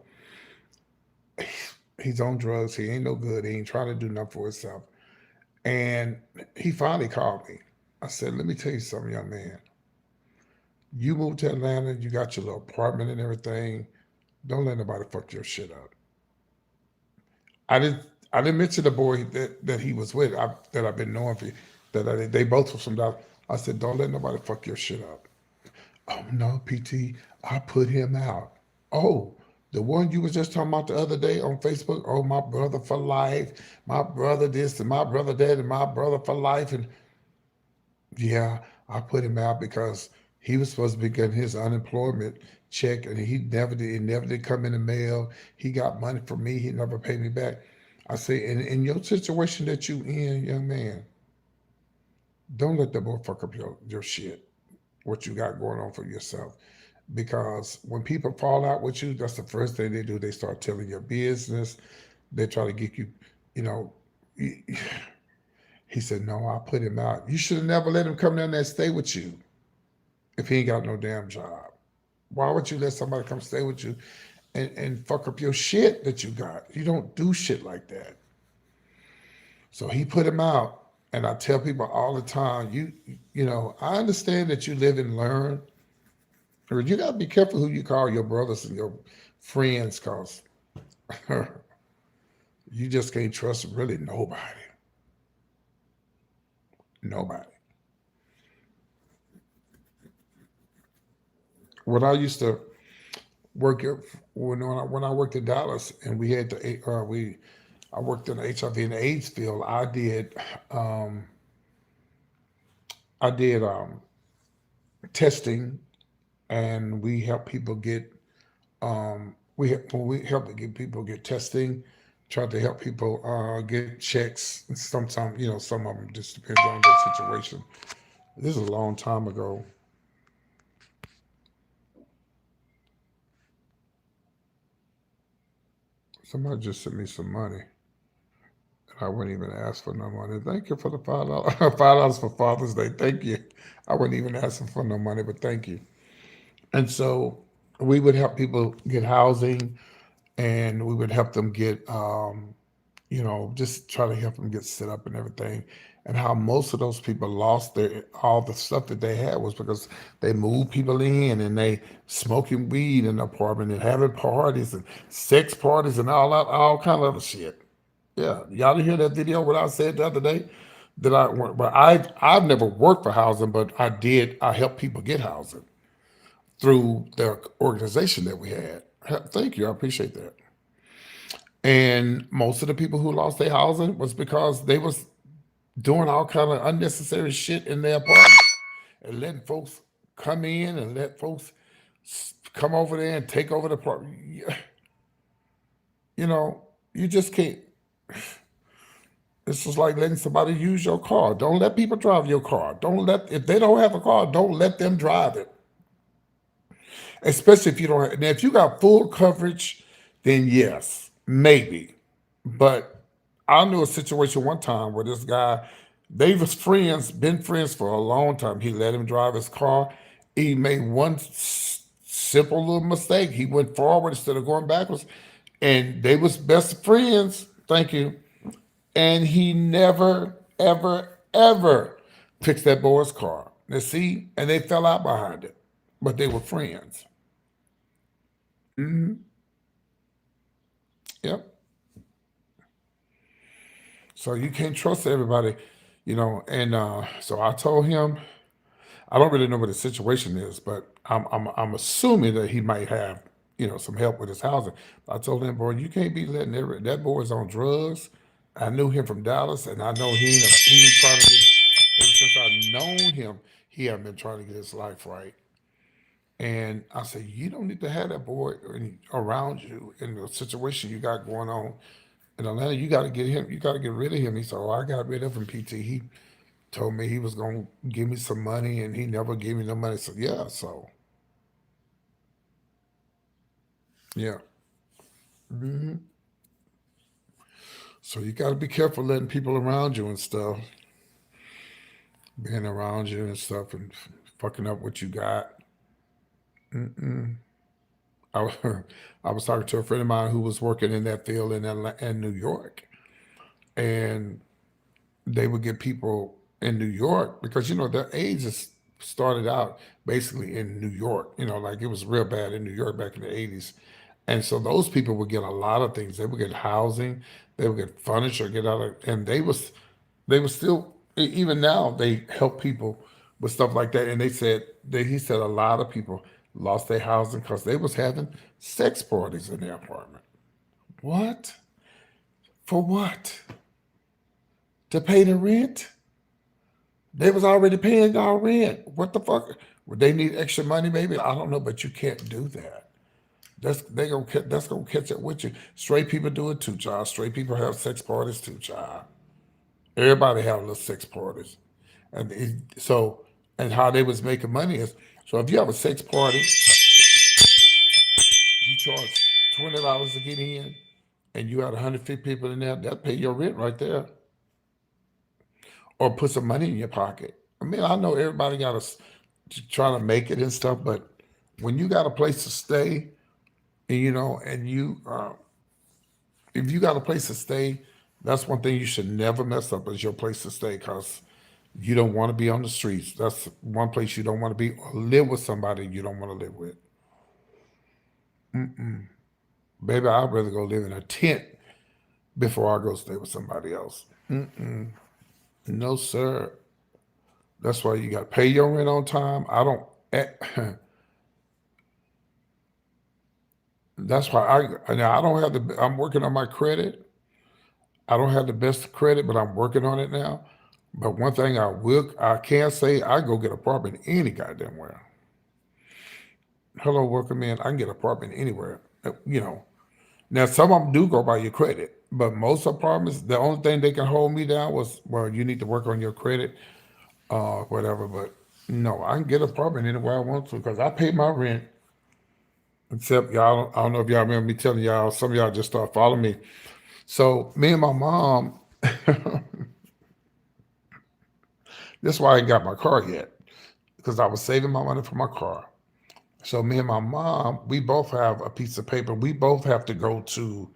He's on drugs. He ain't no good. He ain't trying to do nothing for himself. And he finally called me. I said, let me tell you something, young man. You moved to Atlanta. You got your little apartment and everything. Don't let nobody fuck your shit up. I didn't. I didn't mention the boy that he was with. That I've been knowing for. They both were from Dallas. I said, don't let nobody fuck your shit up. Oh no, PT. I put him out. Oh, the one you was just talking about the other day on Facebook. Oh, my brother for life. My brother this and my brother that and my brother for life. And yeah, I put him out because he was supposed to be getting his unemployment check, and he never did. It never did come in the mail. He got money from me. He never paid me back. I say, in your situation that you in, young man, don't let the boy fuck up your shit. What you got going on for yourself. Because when people fall out with you, that's the first thing they do. They start telling your business. They try to get you, you know. He said, no, I put him out. You should have never let him come down there and stay with you if he ain't got no damn job. Why would you let somebody come stay with you and fuck up your shit that you got? You don't do shit like that. So he put him out. And I tell people all the time, I understand that you live and learn. Or you gotta be careful who you call your brothers and your friends, cause you just can't trust really nobody. Nobody. When I used to work at, when I worked in Dallas and we had the we I worked in the HIV and AIDS field. Um, I did testing, and we help people get we help to get people get testing, try to help people get checks. And sometimes some of them just depends on their situation. This is a long time ago. Somebody just sent me some money. I wouldn't even ask for no money. Thank you for the $5. $5 for Father's Day. Thank you. I wouldn't even ask them for no money, but thank you. And so we would help people get housing, and we would help them get, just try to help them get set up and everything. And how most of those people lost their all the stuff that they had was because they moved people in and they smoking weed in the apartment and having parties and sex parties and all kind of other shit. Yeah, y'all didn't hear that video? What I said the other day that I've never worked for housing, but I did. I helped people get housing through the organization that we had. Thank you, I appreciate that. And most of the people who lost their housing was because they was doing all kind of unnecessary shit in their apartment and letting folks come in and let folks come over there and take over the apartment. You know, you just can't. It's just like letting somebody use your car. Don't let people drive your car. Don't let if they don't have a car, don't let them drive it. Especially if you don't have, now if you got full coverage, then yes, maybe. But I knew a situation one time where this guy, they was friends, been friends for a long time. He let him drive his car. He made one simple little mistake. He went forward instead of going backwards, and they was best friends. Thank you. And he never, ever, ever fixed that boy's car. Now see, and they fell out behind it, but they were friends. Yep. So you can't trust everybody, And so I told him, I don't really know what the situation is, but I'm assuming that he might have, some help with his housing. I told him, boy, you can't be letting that boy's on drugs. I knew him from Dallas, and I know he ain't trying to get. Ever since I've known him, he hasn't been trying to get his life right. And I said, you don't need to have that boy around you in the situation you got going on in Atlanta. You got to get him. You got to get rid of him. He said, oh, I got rid of him, PT. He told me he was going to give me some money, and he never gave me no money. So, yeah. So, yeah. So you got to be careful letting people around you and stuff, being around you and stuff and fucking up what you got. I, was- I was talking to a friend of mine who was working in that field in New York. And they would get people in New York because their AIDS is started out basically in New York. Like it was real bad in New York back in the 80s, and so those people would get a lot of things. They would get housing, they would get furniture, get out of, and they was still even now they help people with stuff like that. And he said a lot of people lost their housing because they was having sex parties in their apartment. What? For what? To pay the rent? They was already paying y'all rent. What the fuck? Would they need extra money? Maybe I don't know, but you can't do that. That's gonna catch up with you. Straight people do it too, child. Straight people have sex parties too, child. Everybody have little sex parties, and and how they was making money is so if you have a sex party, you charge $20 to get in, and you had 150 people in there. That pay your rent right there, or put some money in your pocket. I mean, I know everybody got to try to make it and stuff, but when you got a place to stay, and if you got a place to stay, that's one thing you should never mess up is your place to stay because you don't want to be on the streets. That's one place you don't want to be or live with somebody you don't want to live with. Baby, I'd rather go live in a tent before I go stay with somebody else. No, sir. That's why you got to pay your rent on time. I don't. That's why now I don't have the. I'm working on my credit. I don't have the best credit, but I'm working on it now. But one thing I can say, I go get an apartment any goddamn where. Hello, working man, I can get an apartment anywhere. Now some of them do go by your credit, but most apartments, the only thing they can hold me down was, well, you need to work on your credit, whatever. But no, I can get an apartment anywhere I want to because I pay my rent. Except y'all, I don't know if y'all remember me telling y'all. Some of y'all just start following me. So me and my mom, that's why I ain't got my car yet because I was saving my money for my car. So me and my mom, we both have a piece of paper. We both have to go to.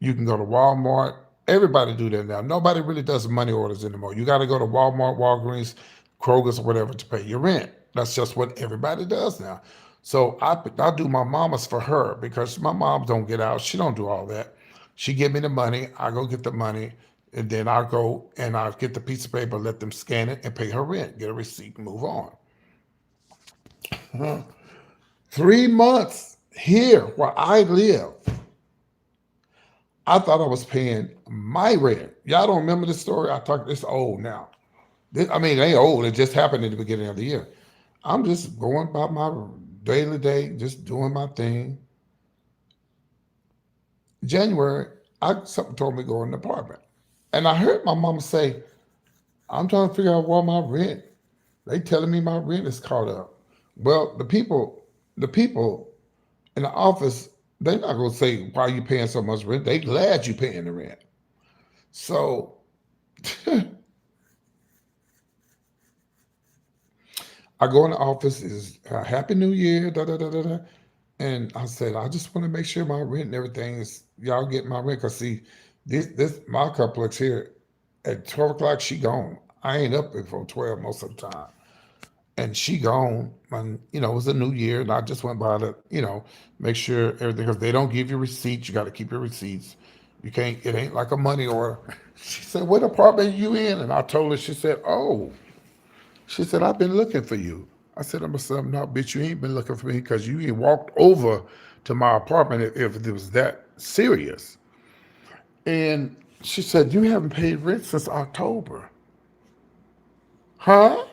You can go to Walmart. Everybody do that now. Nobody really does money orders anymore. You got to go to Walmart, Walgreens, Kroger's, or whatever to pay your rent. That's just what everybody does now. So I do my mama's for her because my mom don't get out. She don't do all that. She give me the money. I go get the money, and then I go and I get the piece of paper, let them scan it, and pay her rent, get a receipt, and move on. 3 months here where I live, I thought I was paying my rent. Y'all don't remember this story? I talk this old now. I mean, it ain't old. It just happened at the beginning of the year. I'm just going about my daily day, just doing my thing. January, something told me to go in the apartment. And I heard my mama say, I'm trying to figure out why my rent. They telling me my rent is caught up. Well, the people in the office, they're not gonna say why you paying so much rent. They glad you paying the rent. So I go in the office, is Happy New Year, da da da da da. And I said, I just want to make sure my rent and everything is y'all get my rent. Cause see, this my complex here at 12 o'clock, she gone. I ain't up before 12 most of the time. And she gone. And it was a new year, and I just went by to, make sure everything, because they don't give you receipts. You got to keep your receipts. You can't. It ain't like a money order. She said, "What apartment you in?" And I told her. She said, "Oh." She said, "I've been looking for you." I said, "I'm a no, bitch. You ain't been looking for me because you ain't walked over to my apartment if it was that serious." And she said, "You haven't paid rent since October." Huh?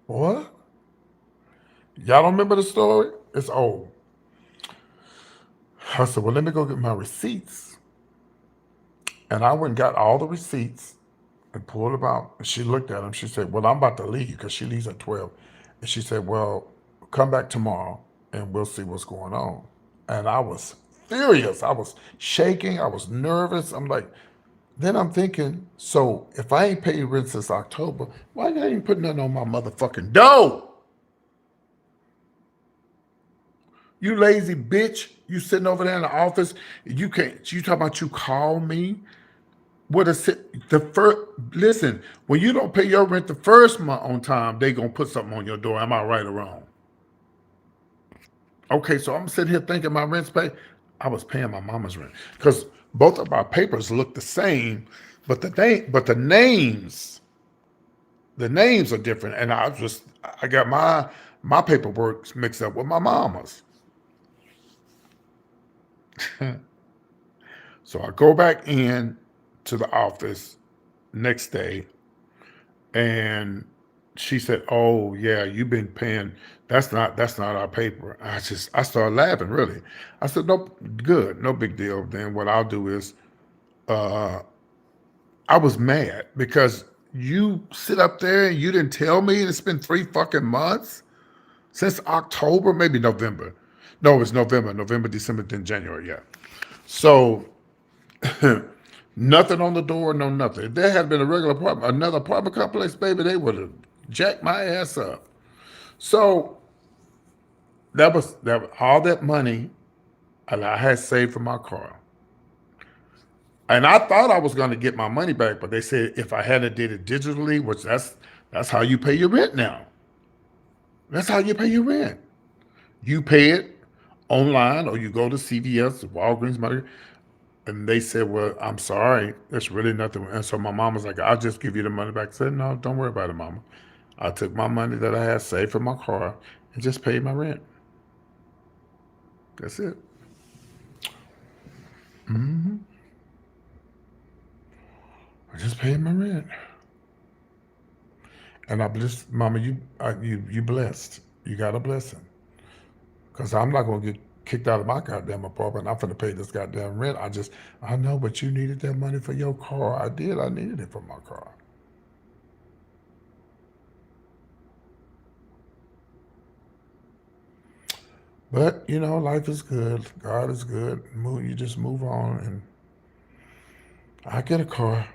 What? Y'all don't remember the story? It's old. I said, "Well, let me go get my receipts." And I went and got all the receipts and pulled them out. And she looked at them. She said, "Well, I'm about to leave because she leaves at 12." And she said, "Well, come back tomorrow and we'll see what's going on." And I was furious. I was shaking. I was nervous. I'm like, then I'm thinking, so if I ain't paid rent since October, why you ain't putting nothing on my motherfucking dough? You lazy bitch. You sitting over there in the office. You can't. You talking about you call me? What is it? The first. Listen, when you don't pay your rent the first month on time, they gonna put something on your door. Am I right or wrong? Okay, so I'm sitting here thinking my rent's paid. I was paying my mama's rent because both of our papers look the same, but the names are different, and I got my paperwork mixed up with my mama's. So I go back in to the office next day, and she said, "Oh yeah, you've been paying. That's not our paper." I started laughing. Really, I said, "No, good, no big deal." Then what I'll do is, uh, I was mad because you sit up there and you didn't tell me. It's been 3 fucking months since October, maybe November. No, it's November, December, then January. Yeah. So nothing on the door, no nothing. If there had been a regular apartment, another apartment complex, baby, they would have jacked my ass up. So that was all that money I had saved for my car. And I thought I was going to get my money back, but they said if I hadn't did it digitally, which that's how you pay your rent now. That's how you pay your rent. You pay it online, or you go to CVS, Walgreens, and they said, "Well, I'm sorry, there's really nothing." And so my mom was like, "I'll just give you the money back." I said, "No, don't worry about it, mama. I took my money that I had saved for my car and just paid my rent. That's it." I just paid my rent. And I blessed, mama, you blessed. You got a blessing. Because I'm not going to get kicked out of my goddamn apartment. I'm finna pay this goddamn rent. I know, but you needed that money for your car. I did. I needed it for my car. But, life is good. God is good. You just move on. And I get a car.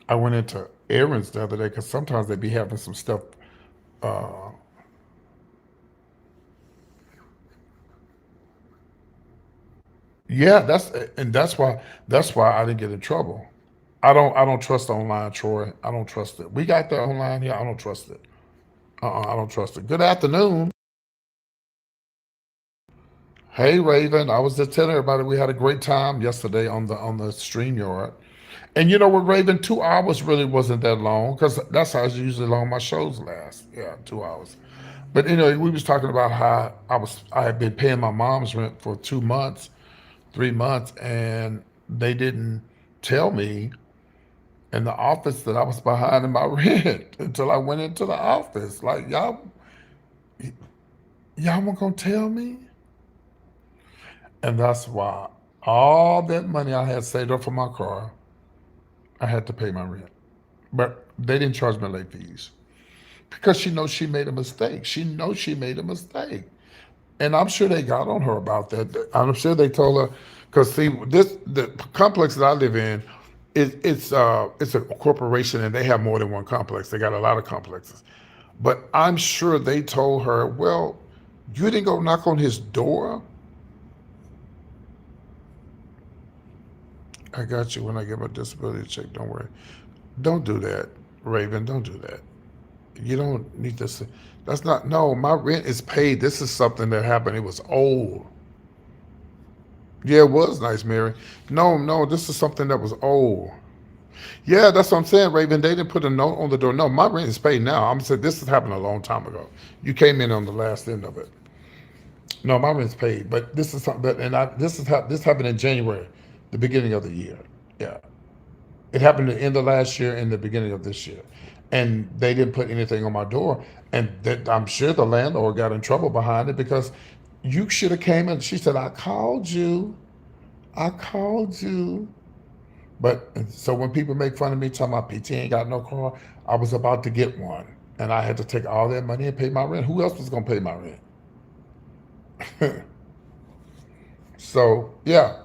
I went into errands the other day because sometimes they be having some stuff. Uh, yeah, that's why I didn't get in trouble. I don't trust online, Troy. I don't trust it. We got the online here. I don't trust it. I don't trust it. Good afternoon. Hey Raven. I was just telling everybody we had a great time yesterday on the StreamYard. And you know what, Raven, 2 hours really wasn't that long because that's how usually long my shows last. Yeah, 2 hours. But we was talking about how I had been paying my mom's rent for 2 months, 3 months, and they didn't tell me in the office that I was behind in my rent until I went into the office. Like y'all weren't gonna tell me, and that's why all that money I had saved up for my car. I had to pay my rent. But they didn't charge me late fees because she knows she made a mistake. She knows she made a mistake. And I'm sure they got on her about that. I'm sure they told her, because see, the complex that I live in, it's a corporation and they have more than one complex. They got a lot of complexes. But I'm sure they told her, well, you didn't go knock on his door. I got you when I get my disability check. Don't worry. Don't do that, Raven. Don't do that. You don't need to say, that's not, no, my rent is paid. This is something that happened. It was old. Yeah, it was nice, Mary. No, no, this is something that was old. Yeah, that's what I'm saying, Raven. They didn't put a note on the door. No, my rent is paid now. I'm saying this has happened a long time ago. You came in on the last end of it. No, my rent's paid, but this is something that, and this happened in January, the beginning of the year. Yeah, it happened at the end of last year and the beginning of this year, and they didn't put anything on my door, and that I'm sure the landlord got in trouble behind it because you should have came in. She said, I called you. But so when people make fun of me talking about PT ain't got no car, I was about to get one, and I had to take all that money and pay my rent. Who else was gonna pay my rent? So yeah,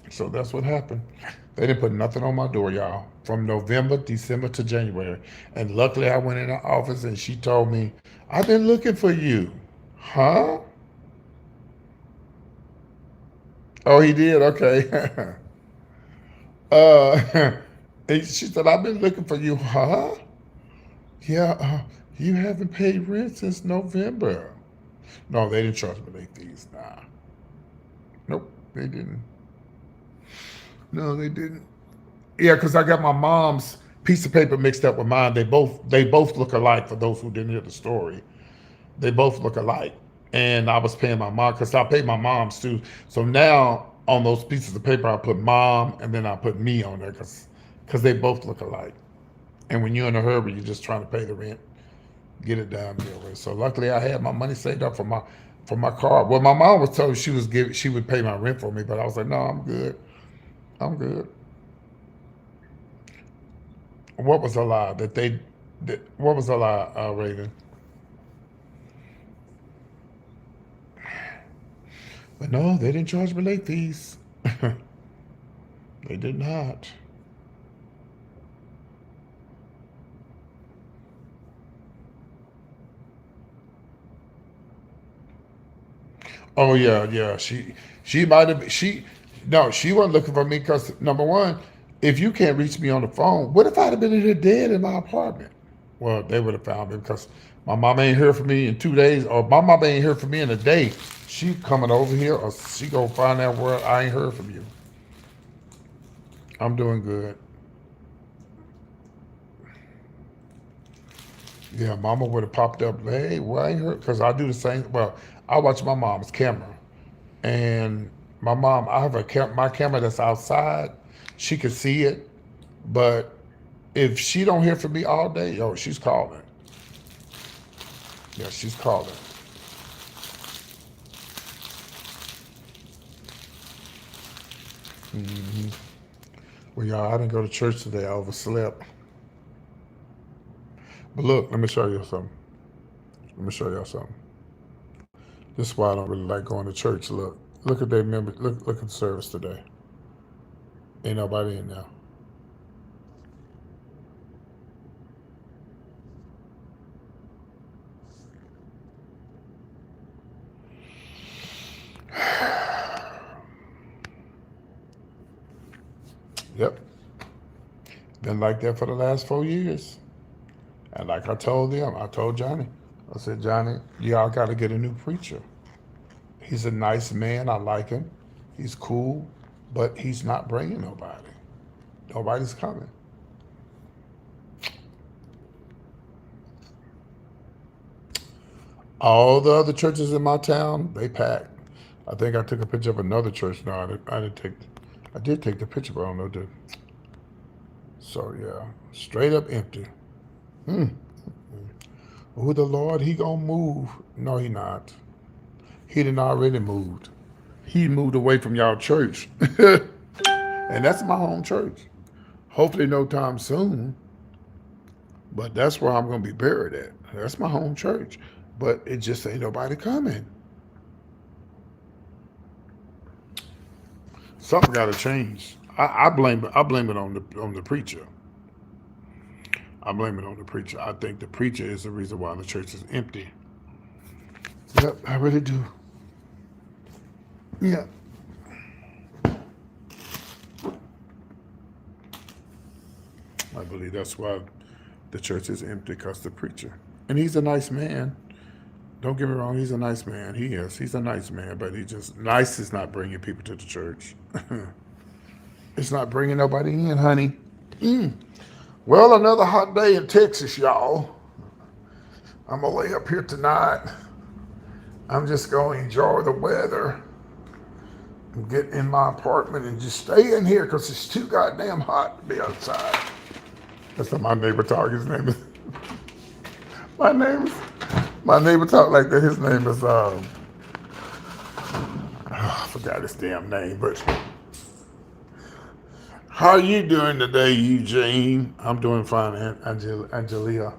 so that's what happened. They didn't put nothing on my door, y'all, from November, December to January. And luckily, I went in the office and she told me, "I've been looking for you." Huh? Oh, he did. Okay. uh, she said, "I've been looking for you." Huh? Yeah. You haven't paid rent since November. No, they didn't charge me late fees. Nah. Nope, they didn't. No, they didn't. Yeah, because I got my mom's piece of paper mixed up with mine. They both look alike. For those who didn't hear the story, they both look alike. And I was paying my mom because I paid my mom's too. So now on those pieces of paper, I put mom and then I put me on there because they both look alike. And when you're in a hurry, you're just trying to pay the rent, get it done, deal with. So luckily, I had my money saved up for my car. Well, my mom was told she would pay my rent for me, but I was like, no, I'm good. I'm good. What was a lie that they? What was a lie, Raven? But no, they didn't charge me late fees. They did not. Oh yeah, yeah. She might have. She no, she wasn't looking for me because number one, if you can't reach me on the phone, what if I'd have been in here dead in my apartment? Well, they would have found me because my mom ain't here for me in 2 days, or my mom ain't here for me in a day. She coming over here, or she gonna find out where I ain't heard from you. I'm doing good. Yeah, mama would have popped up. Hey, why ain't heard? Because I do the same. Well, I watch my mom's camera, and my mom, I have my camera that's outside. She can see it, but if she don't hear from me all day, yo, she's calling. Yeah, she's calling. Well, y'all, I didn't go to church today. I overslept. But look, let me show you something. Let me show y'all something. This is why I don't really like going to church. Look at their members. Look at the service today. Ain't nobody in there. Yep, been like that for the last 4 years. And like I told them, I told Johnny, I said, Johnny, y'all got to get a new preacher. He's a nice man. I like him. He's cool, but he's not bringing nobody. Nobody's coming. All the other churches in my town, they packed. I think I took a picture of another church. No, I didn't take. I did take the picture, but I don't know. So yeah, straight up empty. Hmm. Who the Lord? He gonna move? No, he not. He done already moved. He moved away from y'all church, and that's my home church. Hopefully no time soon. But that's where I'm going to be buried at. That's my home church. But it just ain't nobody coming. Something got to change. I blame it. I blame it on the preacher. I blame it on the preacher. I think the preacher is the reason why the church is empty. Yep, I really do. Yeah. I believe that's why the church is empty, because the preacher. And he's a nice man. Don't get me wrong, he's a nice man. He is. He's a nice man, but he just, nice is not bringing people to the church. It's not bringing nobody in, honey. Well, another hot day in Texas, y'all. I'm going to lay up here tonight. I'm just going to enjoy the weather and get in my apartment and just stay in here because it's too goddamn hot to be outside. That's not my neighbor talk. His name is my neighbor talk like that. His name is I forgot his damn name, but how are you doing today, Eugene? I'm doing fine, Angelina.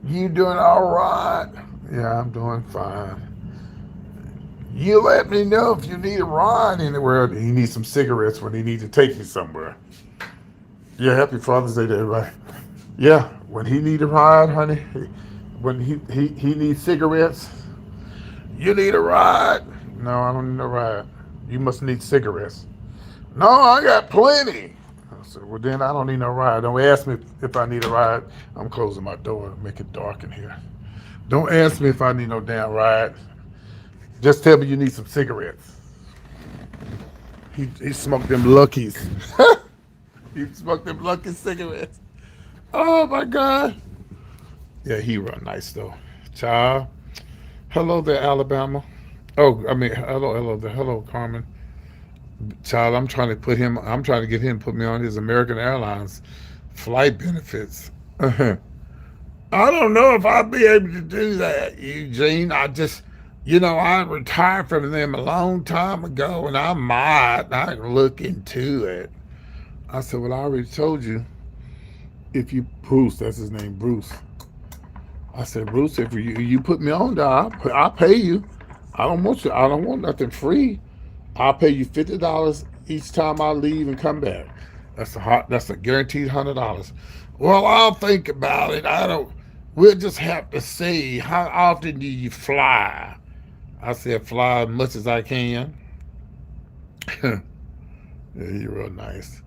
You doing all right? Yeah, I'm doing fine. You let me know if you need a ride anywhere. He needs some cigarettes when he needs to take me somewhere. Yeah, happy Father's Day to everybody. Yeah, when he need a ride, honey, when he needs cigarettes, you need a ride? No, I don't need a ride. You must need cigarettes. No, I got plenty. I said, well, then I don't need no ride. Don't ask me if I need a ride. I'm closing my door to make it dark in here. Don't ask me if I need no damn ride. Just tell me you need some cigarettes. He smoked them Luckies. He smoked them Lucky cigarettes. Oh, my God. Yeah, he run nice, though. Child. Hello there, Alabama. Oh, I mean, hello, Carmen. Child, I'm trying to get him to put me on his American Airlines flight benefits. I don't know if I'll be able to do that, Eugene. I retired from them a long time ago, and I look into it. I said, well, I already told you, Bruce, that's his name, Bruce. I said, Bruce, if you put me on there, I'll pay you. I don't want nothing free. I'll pay you $50 each time I leave and come back. That's a guaranteed $100. Well, I'll think about it. We'll just have to see. How often do you fly? I said, fly as much as I can. Yeah, you're real nice.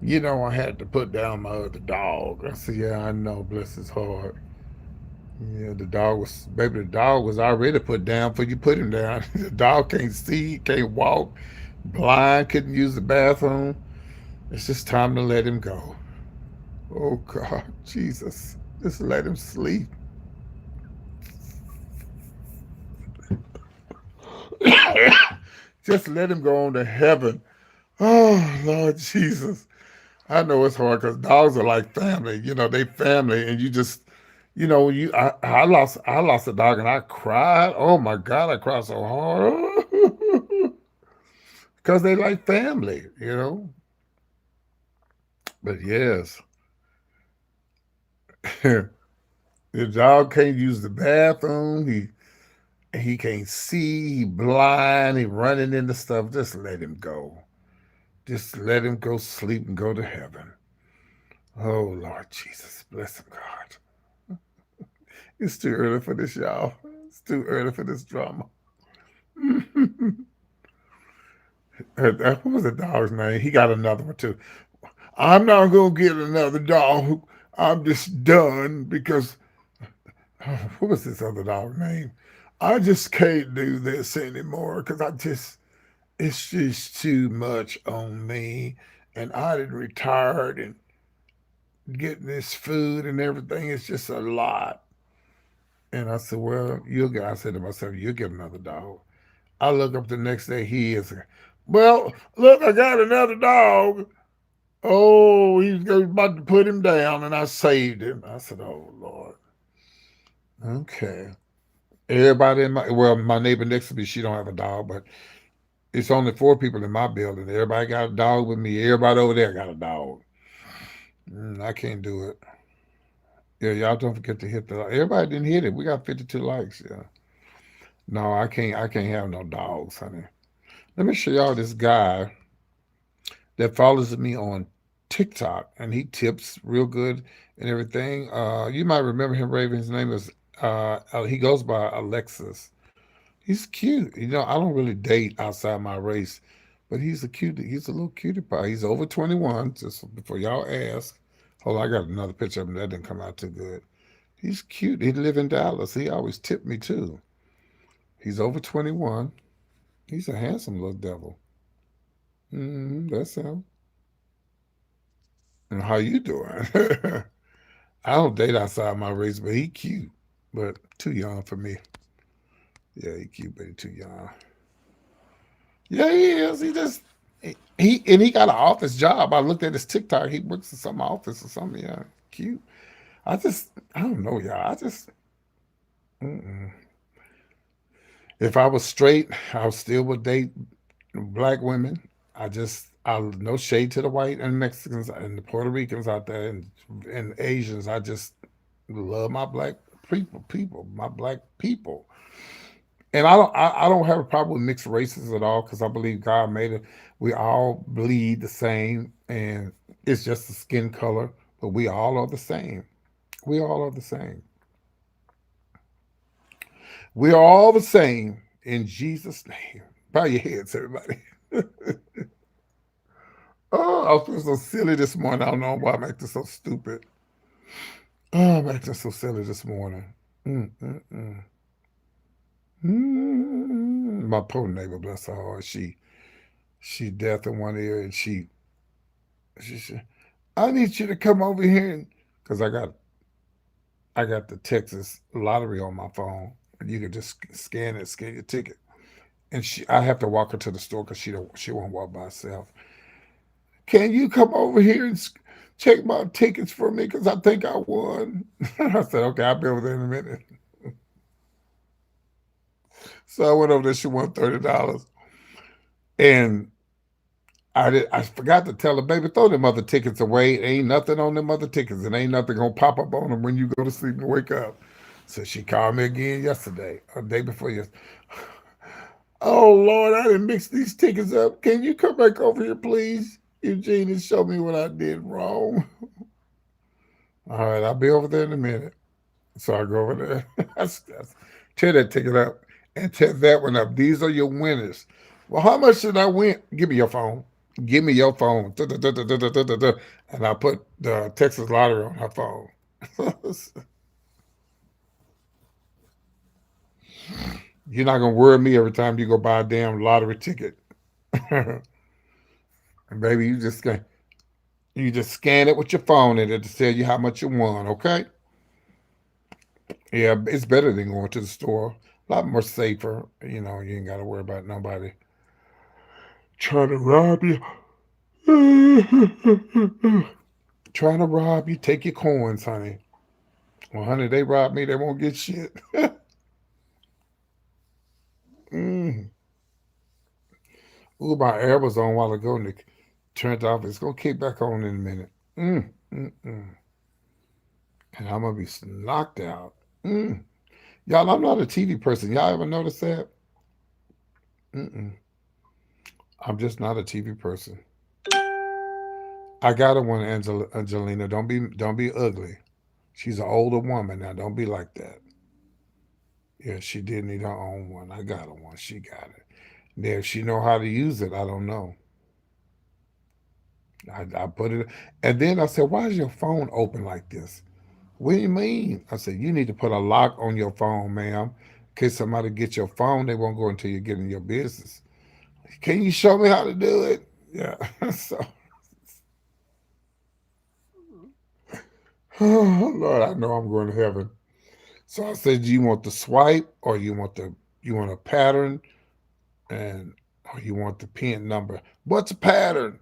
I had to put down my other dog. I said, yeah, I know, bless his heart. Yeah, the dog was already put down before you put him down. The dog can't see, can't walk, blind, couldn't use the bathroom. It's just time to let him go. Oh, God, Jesus, just let him sleep. Just let him go on to heaven. Oh, Lord Jesus. I know it's hard because dogs are like family. They family, and you just, I lost a dog and I cried. Oh my God, I cried so hard because they like family. But yes, the dog can't use the bathroom. He can't see. He blind. He running into stuff. Just let him go. Just let him go sleep and go to heaven. Oh, Lord Jesus, bless him, God. It's too early for this, y'all. It's too early for this drama. What was the dog's name? He got another one, too. I'm not going to get another dog. I'm just done because, what was this other dog's name? I just can't do this anymore because it's just too much on me. And I did retired and getting this food and everything. It's just a lot. And I said, well, I said to myself, you'll get another dog. I look up the next day, he is, well, look, I got another dog. Oh, he's about to put him down, and I saved him. I said, oh, Lord. Okay. My neighbor next to me, she don't have a dog, but It's only 4 people in my building. Everybody got a dog with me. Everybody over there got a dog. I can't do it. Yeah, y'all don't forget to hit the. Everybody didn't hit it. We got 52 likes. Yeah. No, I can't. I can't have no dogs, honey. Let me show y'all this guy that follows me on TikTok, and he tips real good and everything. You might remember him, Raven. His name is. He goes by Alexis. He's cute. I don't really date outside my race, but he's a cutie. He's a little cutie pie. He's over 21. Just before y'all ask. Hold on, I got another picture of him that didn't come out too good. He's cute. He live in Dallas. He always tipped me too. He's over 21. He's a handsome little devil. That's him. And how you doing? I don't date outside my race, but he cute. But too young for me. Yeah, he cute, but he too young. Yeah, he is. He got an office job. I looked at his TikTok. He works in some office or something. Yeah, cute. I don't know, y'all. Mm-mm. If I was straight, I still would date black women. I no shade to the white and Mexicans and the Puerto Ricans out there and Asians. I just love my black my black people. And I don't have a problem with mixed races at all because I believe God made it. We all bleed the same, and it's just the skin color, but we all are the same. We all are the same. We are all the same in Jesus' name. Bow your heads, everybody. Oh, I feel so silly this morning. I don't know why I'm acting so stupid. Oh, I'm acting so silly this morning. Mm, mm, mm. My poor neighbor, bless her heart, she deaf in one ear, and she said, "I need you to come over here," because I got the Texas lottery on my phone, and you can just scan your ticket. And I have to walk her to the store because she won't walk by herself. Can you come over here and check my tickets for me? Because I think I won. I said, okay, I'll be over there in a minute. So I went over there. She won $30, and I forgot to tell her, baby, throw them other tickets away. Ain't nothing on them other tickets, and ain't nothing gonna pop up on them when you go to sleep and wake up. So she called me again yesterday, or the day before yesterday. Oh Lord, I didn't mix these tickets up. Can you come back over here, please, Eugene, and show me what I did wrong? All right, I'll be over there in a minute. So I go over there. Tear that ticket up and tear that one up. These are your winners. Well, how much did I win? Give me your phone. Give me your phone. And I put the Texas lottery on her phone. You're not gonna worry me every time you go buy a damn lottery ticket. And baby, you just scan it with your phone and it'll tell you how much you won, okay? Yeah, it's better than going to the store. A lot more safer. You ain't gotta worry about nobody trying to rob you. Trying to rob you, take your coins, honey. Well, honey, they rob me, they won't get shit. mm. Ooh, my air was on a while ago and it turned off. It's gonna kick back on in a minute. Mm, mm, mm. And I'm gonna be knocked out. Mm. Y'all, I'm not a TV person. Y'all ever notice that? Mm-mm. I'm just not a TV person. I got a one, Angelina. Don't be ugly. She's an older woman now. Don't be like that. Yeah, she did need her own one. I got her one. She got it. Now, if she know how to use it, I don't know. I put it, and then I said, "Why is your phone open like this?" What do you mean? I said, "You need to put a lock on your phone, ma'am. In case somebody get your phone, they won't go until you get in your business. Can you show me how to do it?" Yeah. So, oh Lord, I know I'm going to heaven. So I said, "Do you want the swipe, or you want a pattern, and or you want the pin number? What's a pattern?"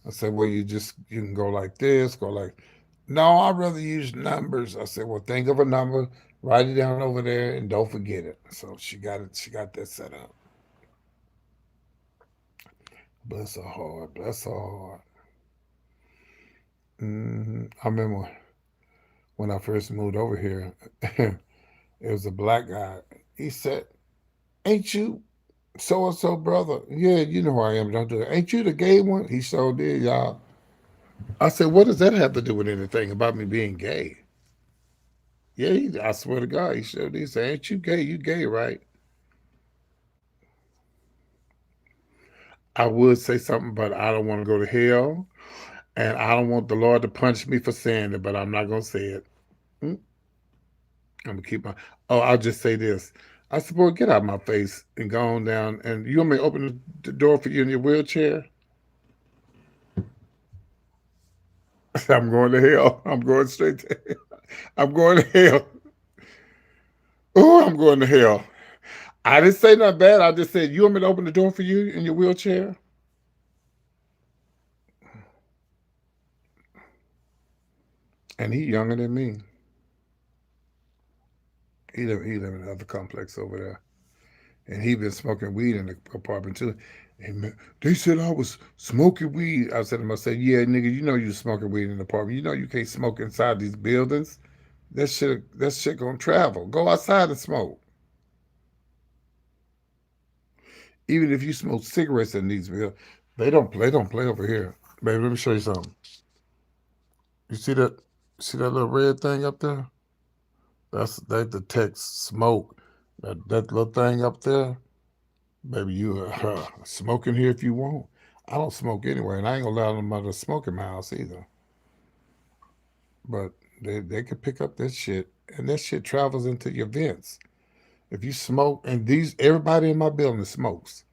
I said, "Well, you can go like this, go like." No, I'd rather use numbers. I said, "Well, think of a number, write it down over there, and don't forget it." So she got it. She got that set up. Bless her heart. Bless her heart. I remember when I first moved over here, it was a black guy. He said, "Ain't you so and so brother?" "Yeah, you know who I am. Don't do it." "Ain't you the gay one?" He sure did, y'all. I said, "What does that have to do with anything about me being gay?" Yeah, I swear to God, he sure did. He said, "Ain't you gay? You gay, right?" I would say something, but I don't want to go to hell, and I don't want the Lord to punish me for saying it, but I'm not gonna say it. Mm, I'm gonna keep my. Oh, I'll just say this. I said, "Boy, get out of my face and go on down." And you want me to open the door for you in your wheelchair? I'm going to hell. I'm going straight to hell. I'm going to hell. Oh, I'm going to hell. I didn't say nothing bad. I just said, "You want me to open the door for you in your wheelchair?" And he younger than me. He live in another complex over there. And he been smoking weed in the apartment too. And man, they said I was smoking weed. I said to him, I said, "Yeah, nigga, you know you smoking weed in the apartment. You know you can't smoke inside these buildings. That shit gonna travel. Go outside and smoke. Even if you smoke cigarettes in these buildings, they don't play over here. Baby, let me show you something. You see that little red thing up there? That the text smoke. That little thing up there, baby, you smoke in here if you want. I don't smoke anyway, and I ain't gonna allow them to smoke in my house either. But they could pick up that shit, and that shit travels into your vents. If you smoke, and everybody in my building smokes.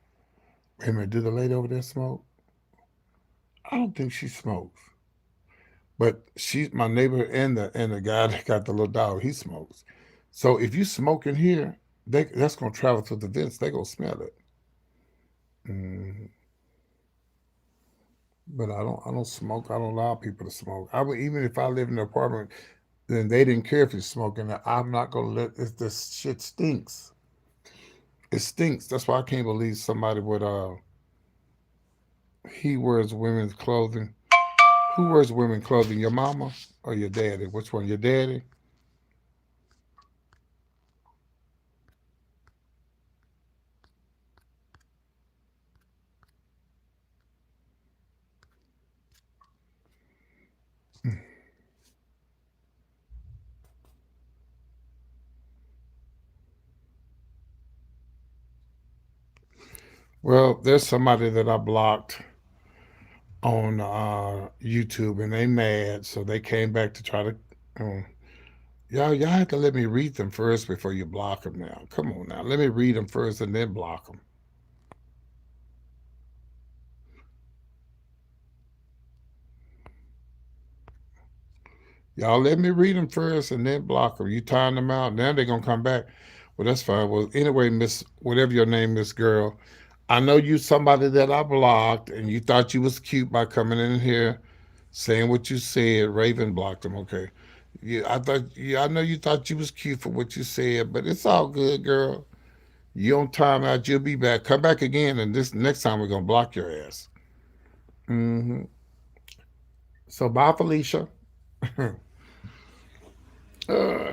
Wait a minute, do the lady over there smoke? I don't think she smokes, but she's my neighbor, and the guy that got the little dog. He smokes. So if you smoke in here, that's gonna travel to the vents. They gonna smell it. Mm, but I don't smoke. I don't allow people to smoke. I would even if I live in an apartment, then they didn't care if you're smoking. I'm not gonna let this shit stinks. It stinks. That's why I can't believe somebody would he wears women's clothing. Who wears women's clothing? Your mama or your daddy? Which one? Your daddy? Well, there's somebody that I blocked on YouTube, and they mad, so they came back to try to. Um, y'all have to let me read them first before you block them. Now, come on now, let me read them first and then block them. Y'all let me read them first and then block them. You tying them out, now they're gonna come back. Well, that's fine. Well, anyway, Miss, whatever your name is, girl, I know you somebody that I blocked, and you thought you was cute by coming in here saying what you said. Raven blocked him. Okay. I know you thought you was cute for what you said, but it's all good, girl. You on time out, you'll be back. Come back again, and this next time we're gonna block your ass. Hmm. So bye, Felicia. uh,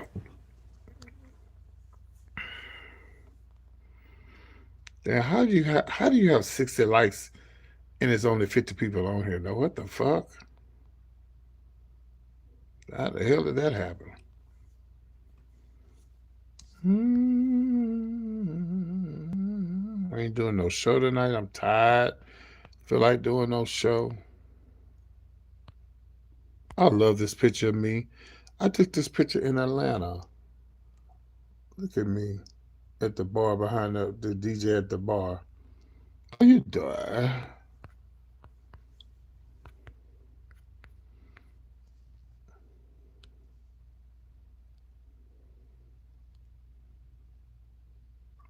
Then how do you have 60 likes and there's only 50 people on here? Now what the fuck? How the hell did that happen? I ain't doing no show tonight. I'm tired. Feel like doing no show. I love this picture of me. I took this picture in Atlanta. Look at me at the bar behind the DJ at the bar. How you doing?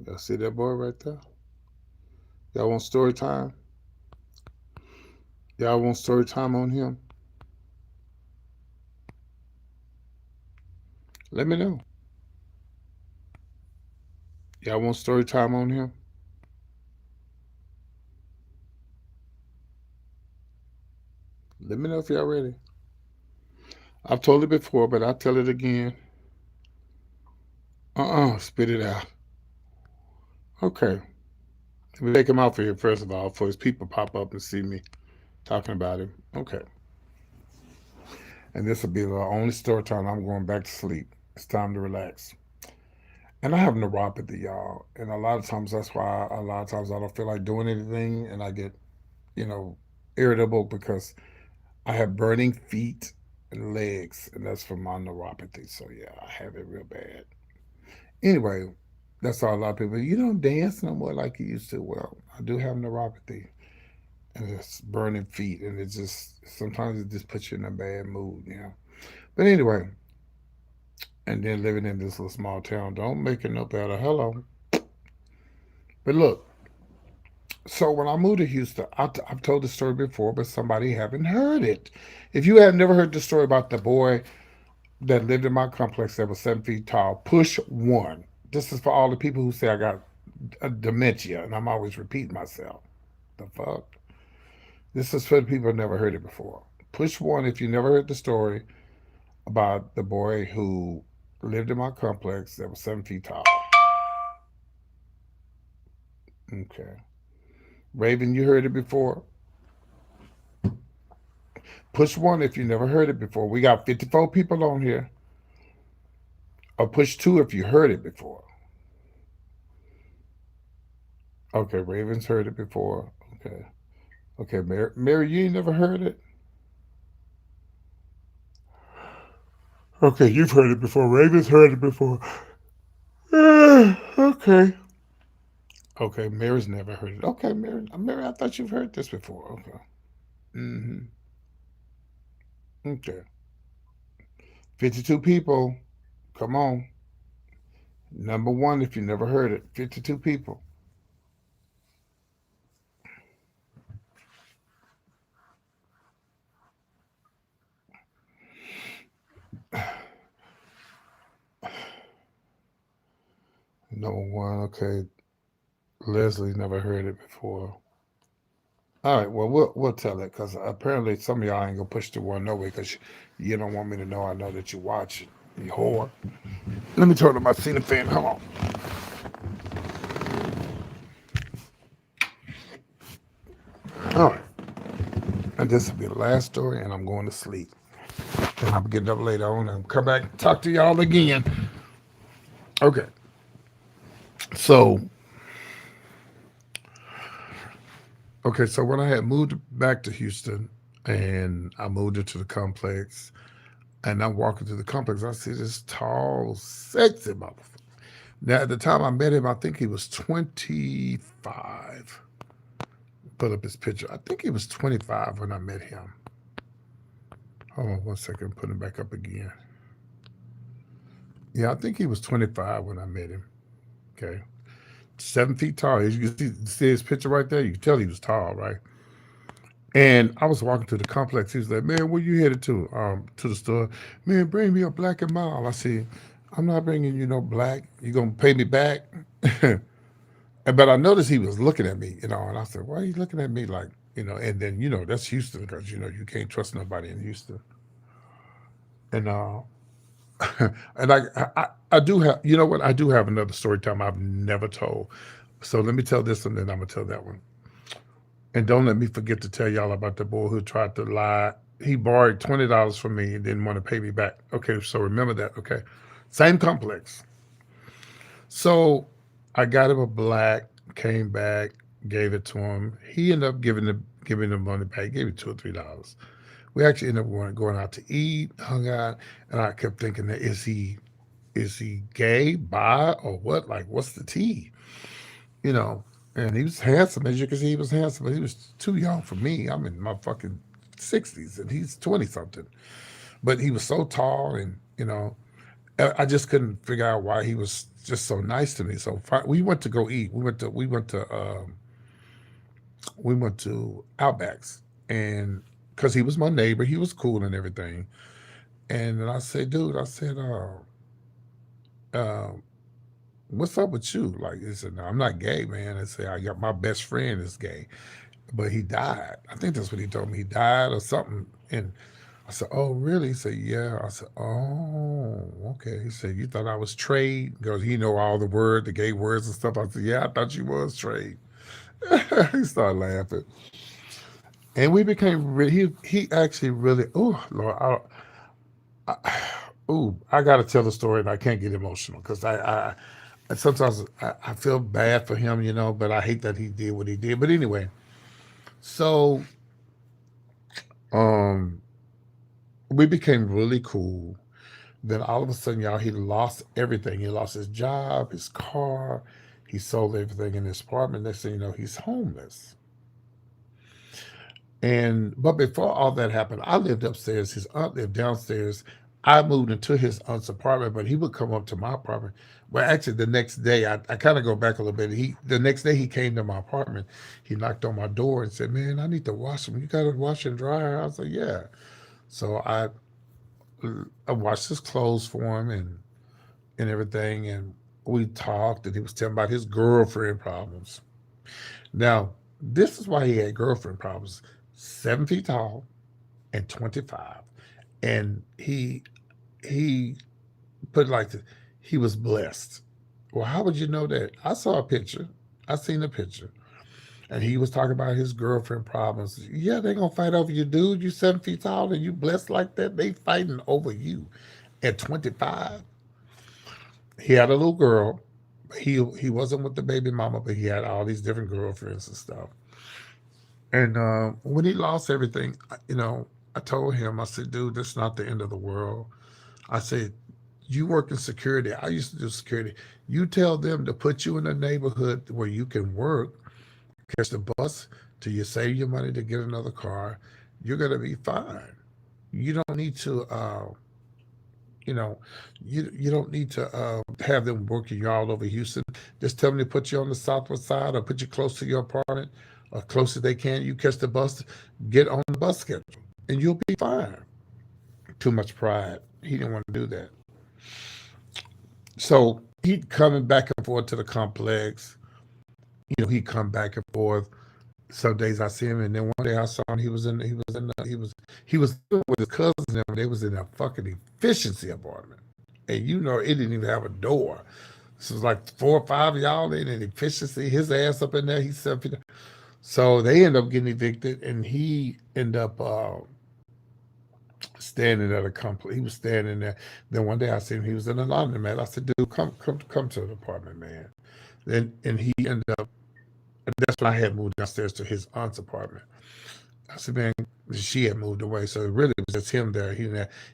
Y'all see that boy right there? Y'all want story time? Y'all want story time on him? Let me know. Y'all want story time on him? Let me know if y'all ready. I've told it before, but I'll tell it again. Spit it out. Okay. Let me take him out for here, first of all, before his people pop up and see me talking about him. Okay. And this will be the only story time I'm going back to sleep. It's time to relax. And I have neuropathy, y'all. And a lot of times that's why a lot of times I don't feel like doing anything and I get, you know, irritable because I have burning feet and legs, and that's from my neuropathy. So yeah, I have it real bad. Anyway, that's all a lot of people. You don't dance no more like you used to. Well, I do have neuropathy, and it's burning feet, and it just sometimes it just puts you in a bad mood, you know. But anyway, and then living in this little small town, don't make it no better. Hello, but look. So when I moved to Houston, I've told the story before, but somebody haven't heard it. If you have never heard the story about the boy that lived in my complex that was 7 feet tall, push one. This is for all the people who say I got a dementia, and I'm always repeating myself. The fuck? This is for the people who never heard it before. Push one if you never heard the story about the boy who lived in my complex that was 7 feet tall. Okay. Raven, you heard it before? Push one if you never heard it before. We got 54 people on here. Or push two if you heard it before. Okay, Raven's heard it before. Okay. Okay, Mary, you ain't never heard it? Okay, you've heard it before. Raven's heard it before. Okay. Okay, Mary's never heard it. Okay, Mary, I thought you've heard this before. Okay. Mm-hmm. Okay. 52 people. Come on. Number one, if you never heard it. 52 people. Number one, okay. Leslie never heard it before. All right, well, we'll tell it because apparently some of y'all ain't gonna push the one no way because you don't want me to know. I know that you watch it, you whore. Let me turn on my ceiling fan. Hold on. All right, and this will be the last story, and I'm going to sleep. And I'm getting up later on and come back and talk to y'all again. Okay, so so when I had moved back to Houston and I moved into the complex, and I'm walking through the complex, I see this tall, sexy motherfucker. Now, at the time I met him, I think he was 25. Put up his picture. I think he was 25 when I met him. Hold on 1 second, put him back up again. Yeah, I think he was 25 when I met him. Okay. 7 feet tall. As you can see his picture right there, you can tell he was tall, right? And I was walking through the complex. He was like, "Man, where you headed to?" To the store. "Man, bring me a black and mild." I said, "I'm not bringing you no black. You gonna pay me back?" But I noticed he was looking at me, and I said, "Why are you looking at me like?" And then that's Houston because you can't trust nobody in Houston. And and I do have, you know what, I do have another story time I've never told. So let me tell this one, then I'm gonna tell that one. And don't let me forget to tell y'all about the boy who tried to lie. He borrowed $20 from me and didn't want to pay me back. Okay, so remember that. Okay, same complex. So I got him a black, came back, gave it to him. He ended up giving the money back. He gave me $2 or $3. We actually ended up going out to eat, hung out, and I kept thinking that is he gay, bi, or what? Like, what's the tea? You know. And he was handsome, as you can see, he was handsome, but he was too young for me. I'm in my fucking 60s, and he's 20 something. But he was so tall, and I just couldn't figure out why he was just so nice to me. So we went to go eat. We went to Outbacks, and because he was my neighbor, he was cool and everything. And then I said, "Dude," I said, uh, "What's up with you?" Like, he said, "No, I'm not gay, man." I said, "I got my best friend is gay." but he died. I think that's what he told me. He died or something. And I said, oh, really? He said, yeah. I said, oh, okay. He said, you thought I was trade? Because he know all the gay words and stuff. I said, yeah, I thought you was trade. He started laughing. And we became, he actually really, oh, Lord, I got to tell the story and I can't get emotional because sometimes I feel bad for him, but I hate that he did what he did. But anyway, so um, we became really cool. Then all of a sudden, y'all, he lost everything. He lost his job, his car. He sold everything in his apartment. Next thing you know, he's homeless. But before all that happened, I lived upstairs. His aunt lived downstairs. I moved into his aunt's apartment, but he would come up to my apartment. Well, actually, the next day, I kind of go back a little bit. The next day he came to my apartment. He knocked on my door and said, "Man, I need to wash them. You got to wash and dry." I was like, "Yeah." So I washed his clothes for him and everything, and we talked, and he was telling about his girlfriend problems. Now, this is why he had girlfriend problems. 7 feet tall and 25, and he put it like this, he was blessed. Well, how would you know that? I saw a picture. I seen a picture, and he was talking about his girlfriend problems. Yeah, they gonna fight over you, dude. You 7 feet tall and you blessed like that. They fighting over you. At 25, he had a little girl. He wasn't with the baby mama, but he had all these different girlfriends and stuff. And when he lost everything, I told him, I said, dude, this is not the end of the world. I said, you work in security. I used to do security. You tell them to put you in a neighborhood where you can work, catch the bus till you save your money to get another car. You're going to be fine. You don't need to, you know, you don't need to have them working you all over Houston. Just tell them to put you on the southwest side or put you close to your apartment or close as they can. You catch the bus, get on the bus schedule, and you'll be fine. Too much pride. He didn't want to do that. So he'd coming back and forth to the complex. He'd come back and forth. Some days I see him, and then one day I saw him. He was with his cousins, and they was in a fucking efficiency apartment, and it didn't even have a door. This was like 4 or 5 of y'all in an efficiency. His ass up in there. He's 7 feet. So they end up getting evicted, and he ended up standing at a company. He was standing there. Then one day I seen him. He was in a laundromat. I said, "Dude, come to the apartment, man." And he ended up. That's when I had moved downstairs to his aunt's apartment. I said, "Man, she had moved away, so it really was just him there."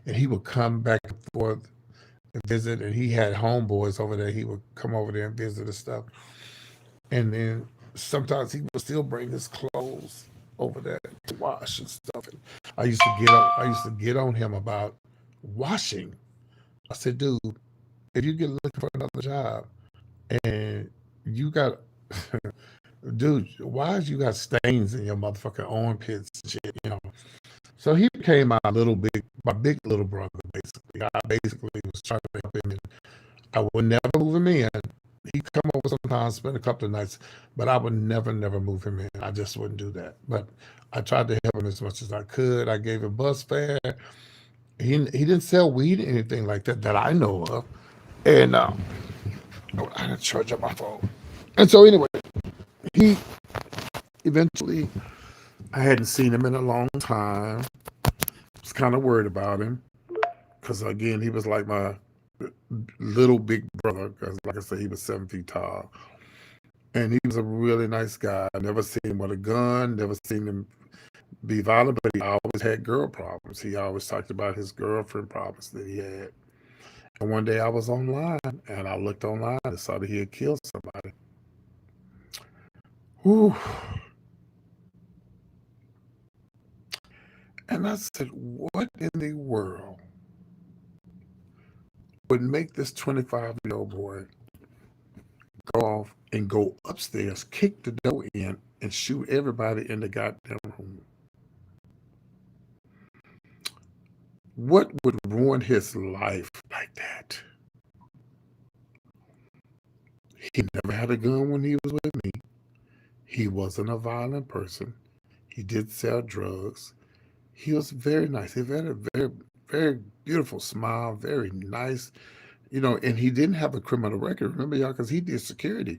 And he would come back and forth and visit. And he had homeboys over there. He would come over there and visit and stuff. And then sometimes he would still bring his clothes over there to wash and stuff. And I used to get on him about washing. I said, dude, if you get looking for another job and you got dude, why you got stains in your motherfucking armpits and shit? So he became my big little brother, basically. I basically was trying to help him, and I would never move him in. He'd come over sometimes, spend a couple of nights, but I would never, never move him in. I just wouldn't do that. But I tried to help him as much as I could. I gave him bus fare. He didn't sell weed or anything like that I know of. And I had to charge up my phone. And so anyway, he eventually, I hadn't seen him in a long time. I was kind of worried about him because again, he was like my little big brother. Because like I said, he was 7 feet tall. And he was a really nice guy. I never seen him with a gun, never seen him be violent, but he always had girl problems. He always talked about his girlfriend problems that he had. And one day I was online and I looked online and saw that he had killed somebody. Whew. And I said, what in the world would make this 25-year-old boy go off and go upstairs, kick the door in, and shoot everybody in the goddamn room? What would ruin his life like that? He never had a gun when he was with me. He wasn't a violent person. He did sell drugs. He was very nice. He had a very beautiful smile, very nice, and he didn't have a criminal record. Remember, y'all, because he did security.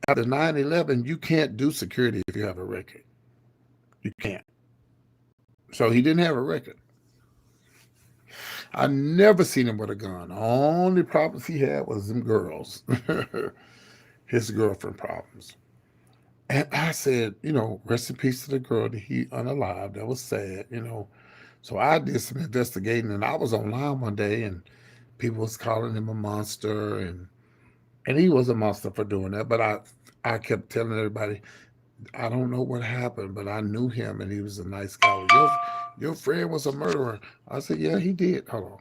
After 9/11, you can't do security if you have a record. You can't. So he didn't have a record. I never seen him with a gun. Only problems he had was them girls, his girlfriend problems. And I said, rest in peace to the girl that he unalived. That was sad. So I did some investigating, and I was online one day, and people was calling him a monster, and he was a monster for doing that. But I kept telling everybody, I don't know what happened, but I knew him, and he was a nice guy. Well, your friend was a murderer. I said, yeah, he did. Hold on.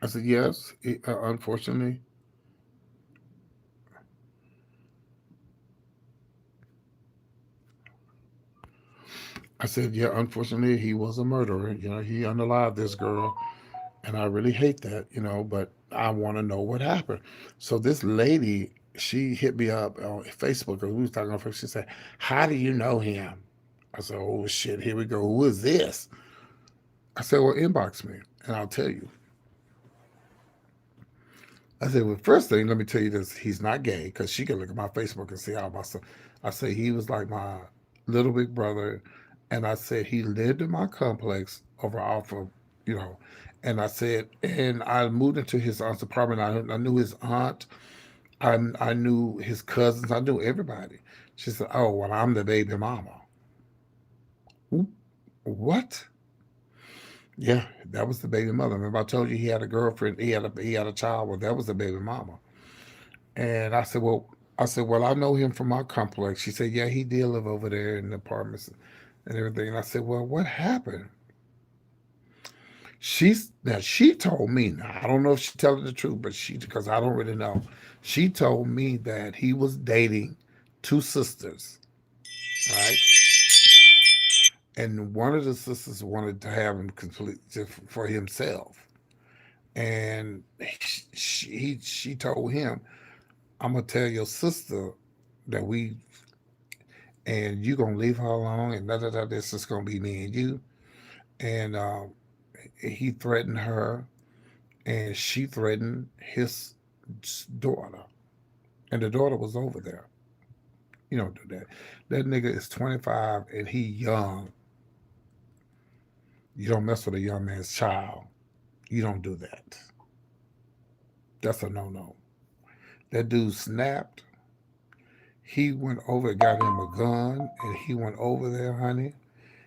I said, yes. Unfortunately, I said, yeah. Unfortunately, he was a murderer. He unalived this girl, and I really hate that. But I want to know what happened. So this lady, she hit me up on Facebook, or we was talking on Facebook. She said, "How do you know him?" I said, "Oh shit, here we go. Who is this?" I said, "Well, inbox me, and I'll tell you." I said, "Well, first thing, let me tell you this: he's not gay, because she can look at my Facebook and see how my son." I said he was like my little big brother, and I said he lived in my complex over off of, you know, and I said, and I moved into his aunt's apartment. I knew his aunt, I knew his cousins, I knew everybody. She said, "Oh, well, I'm the baby mama." What? Yeah, that was the baby mother. Remember, I told you he had a girlfriend. He had a child. Well, that was the baby mama. And I said, well, I know him from our complex. She said, yeah, he did live over there in the apartments and everything. And I said, well, what happened? She told me. Now I don't know if she's telling the truth, but because I don't really know. She told me that he was dating two sisters, right? And one of the sisters wanted to have him complete for himself. And she told him, "I'm gonna tell your sister that we and you gonna leave her alone, and da da da. This is gonna be me and you." And he threatened her, and she threatened his daughter, and the daughter was over there. You don't do that. That nigga is 25 and he young. You don't mess with a young man's child. You don't do that. That's a no no. That dude snapped. He went over, got him a gun, and he went over there, honey.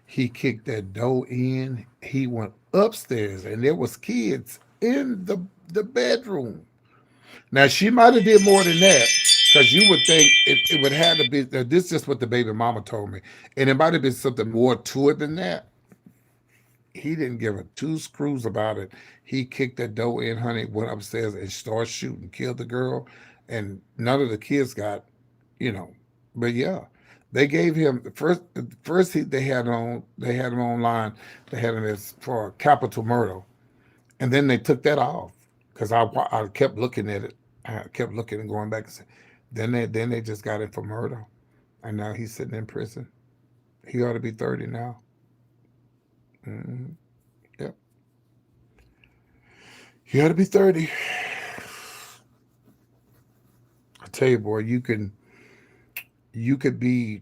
He kicked that door in. He went upstairs, and there was kids in the bedroom. Now she might have did more than that, because you would think it would have to be. This is just what the baby mama told me, and it might have been something more to it than that. He didn't give a two screws about it. He kicked that door in, honey, went upstairs and started shooting, killed the girl, and none of the kids got, you know. But yeah, they gave him the first. First, they had him online. They had him as for capital murder, and then they took that off because I kept looking at it. I kept looking and going back and saying, then they just got him for murder, and now he's sitting in prison. He ought to be 30 now. Mm-hmm. Yep, he ought to be 30. I tell you, boy, you could be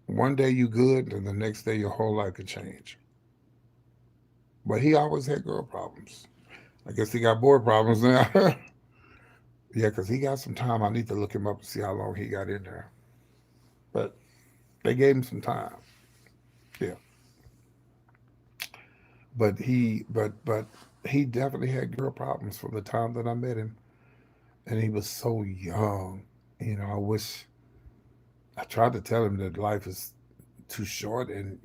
one day you good, and the next day your whole life could change. But he always had girl problems. I guess he got boy problems now. Yeah, because he got some time. I need to look him up and see how long he got in there. But they gave him some time. Yeah, but he definitely had girl problems from the time that I met him, and he was so young. I wish I tried to tell him that life is too short, and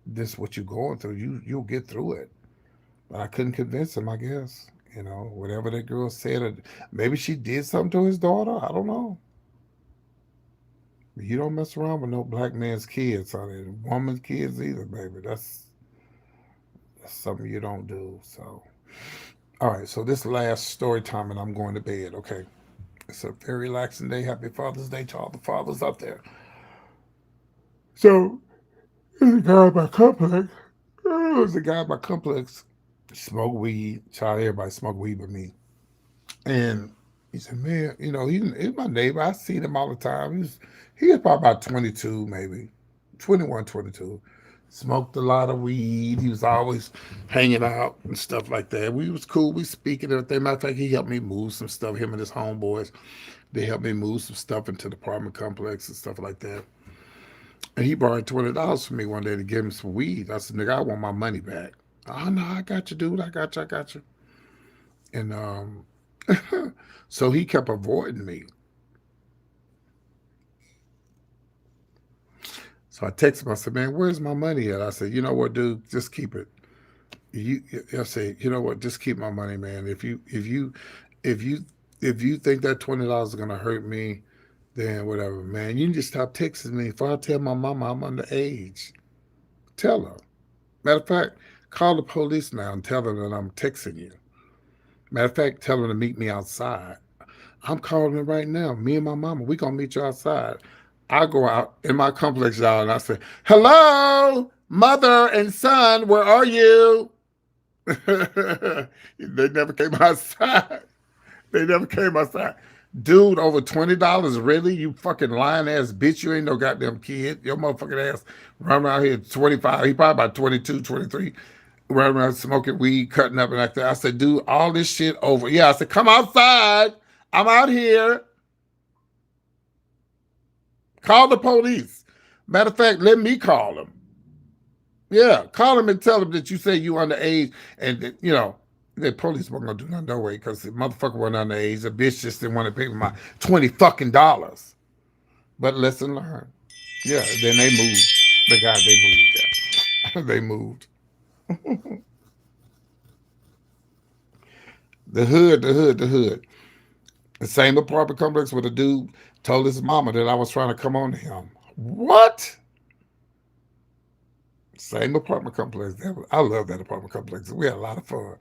this is what you're going through. You'll get through it. But I couldn't convince him. I guess whatever that girl said, or maybe she did something to his daughter. I don't know. You don't mess around with no black man's kids, honey. Woman's kids either, baby. That's something you don't do. So All right, so this last story time, and I'm going to bed. Okay, it's a very relaxing day. Happy Father's Day to all the fathers out there. So there's a guy at my complex. There's a guy at my complex. Smoke weed. Child, everybody smoke weed with me. And he said, "Man, he's my neighbor. I see him all the time. He was probably about 22, maybe 21, 22. Smoked a lot of weed. He was always hanging out and stuff like that. We was cool. We speaking and everything. Matter of fact, he helped me move some stuff. Him and his homeboys, they helped me move some stuff into the apartment complex and stuff like that. And he borrowed $20 from me one day to give him some weed. I said, nigga, I want my money back. Oh no, I got you, dude. I got you. I got you. And so he kept avoiding me. So I texted him. I said, "Man, where's my money at?" I said, "You know what, dude? Just keep it. You." I said, "You know what? Just keep my money, man. If you, if you think that $20 is gonna hurt me, then whatever, man. You can just stop texting me. If I tell my mama I'm underage, tell her. Matter of fact, call the police now and tell them that I'm texting you. Matter of fact, tell them to meet me outside. I'm calling them right now. Me and my mama, we gonna meet you outside. I go out in my complex, y'all, and I say, "Hello, mother and son, where are you?" They never came outside. They never came outside. Dude, over $20, really? You fucking lying ass bitch. You ain't no goddamn kid. Your motherfucking ass run around here 25. He probably about 22, 23. Running around smoking weed, cutting up and like that. I said, dude, all this shit over. Yeah, I said, come outside. I'm out here. Call the police. Matter of fact, let me call them. Yeah, call them and tell them that you say you underage and that, the police weren't gonna do nothing no way because the motherfucker wasn't underage. The bitch just didn't want to pay me my $20 fucking. But lesson learned. Yeah, then they moved. The guy they moved. Yeah, they moved. The hood. The same apartment complex where the dude told his mama that I was trying to come on to him. What? Same apartment complex. I love that apartment complex. We had a lot of fun.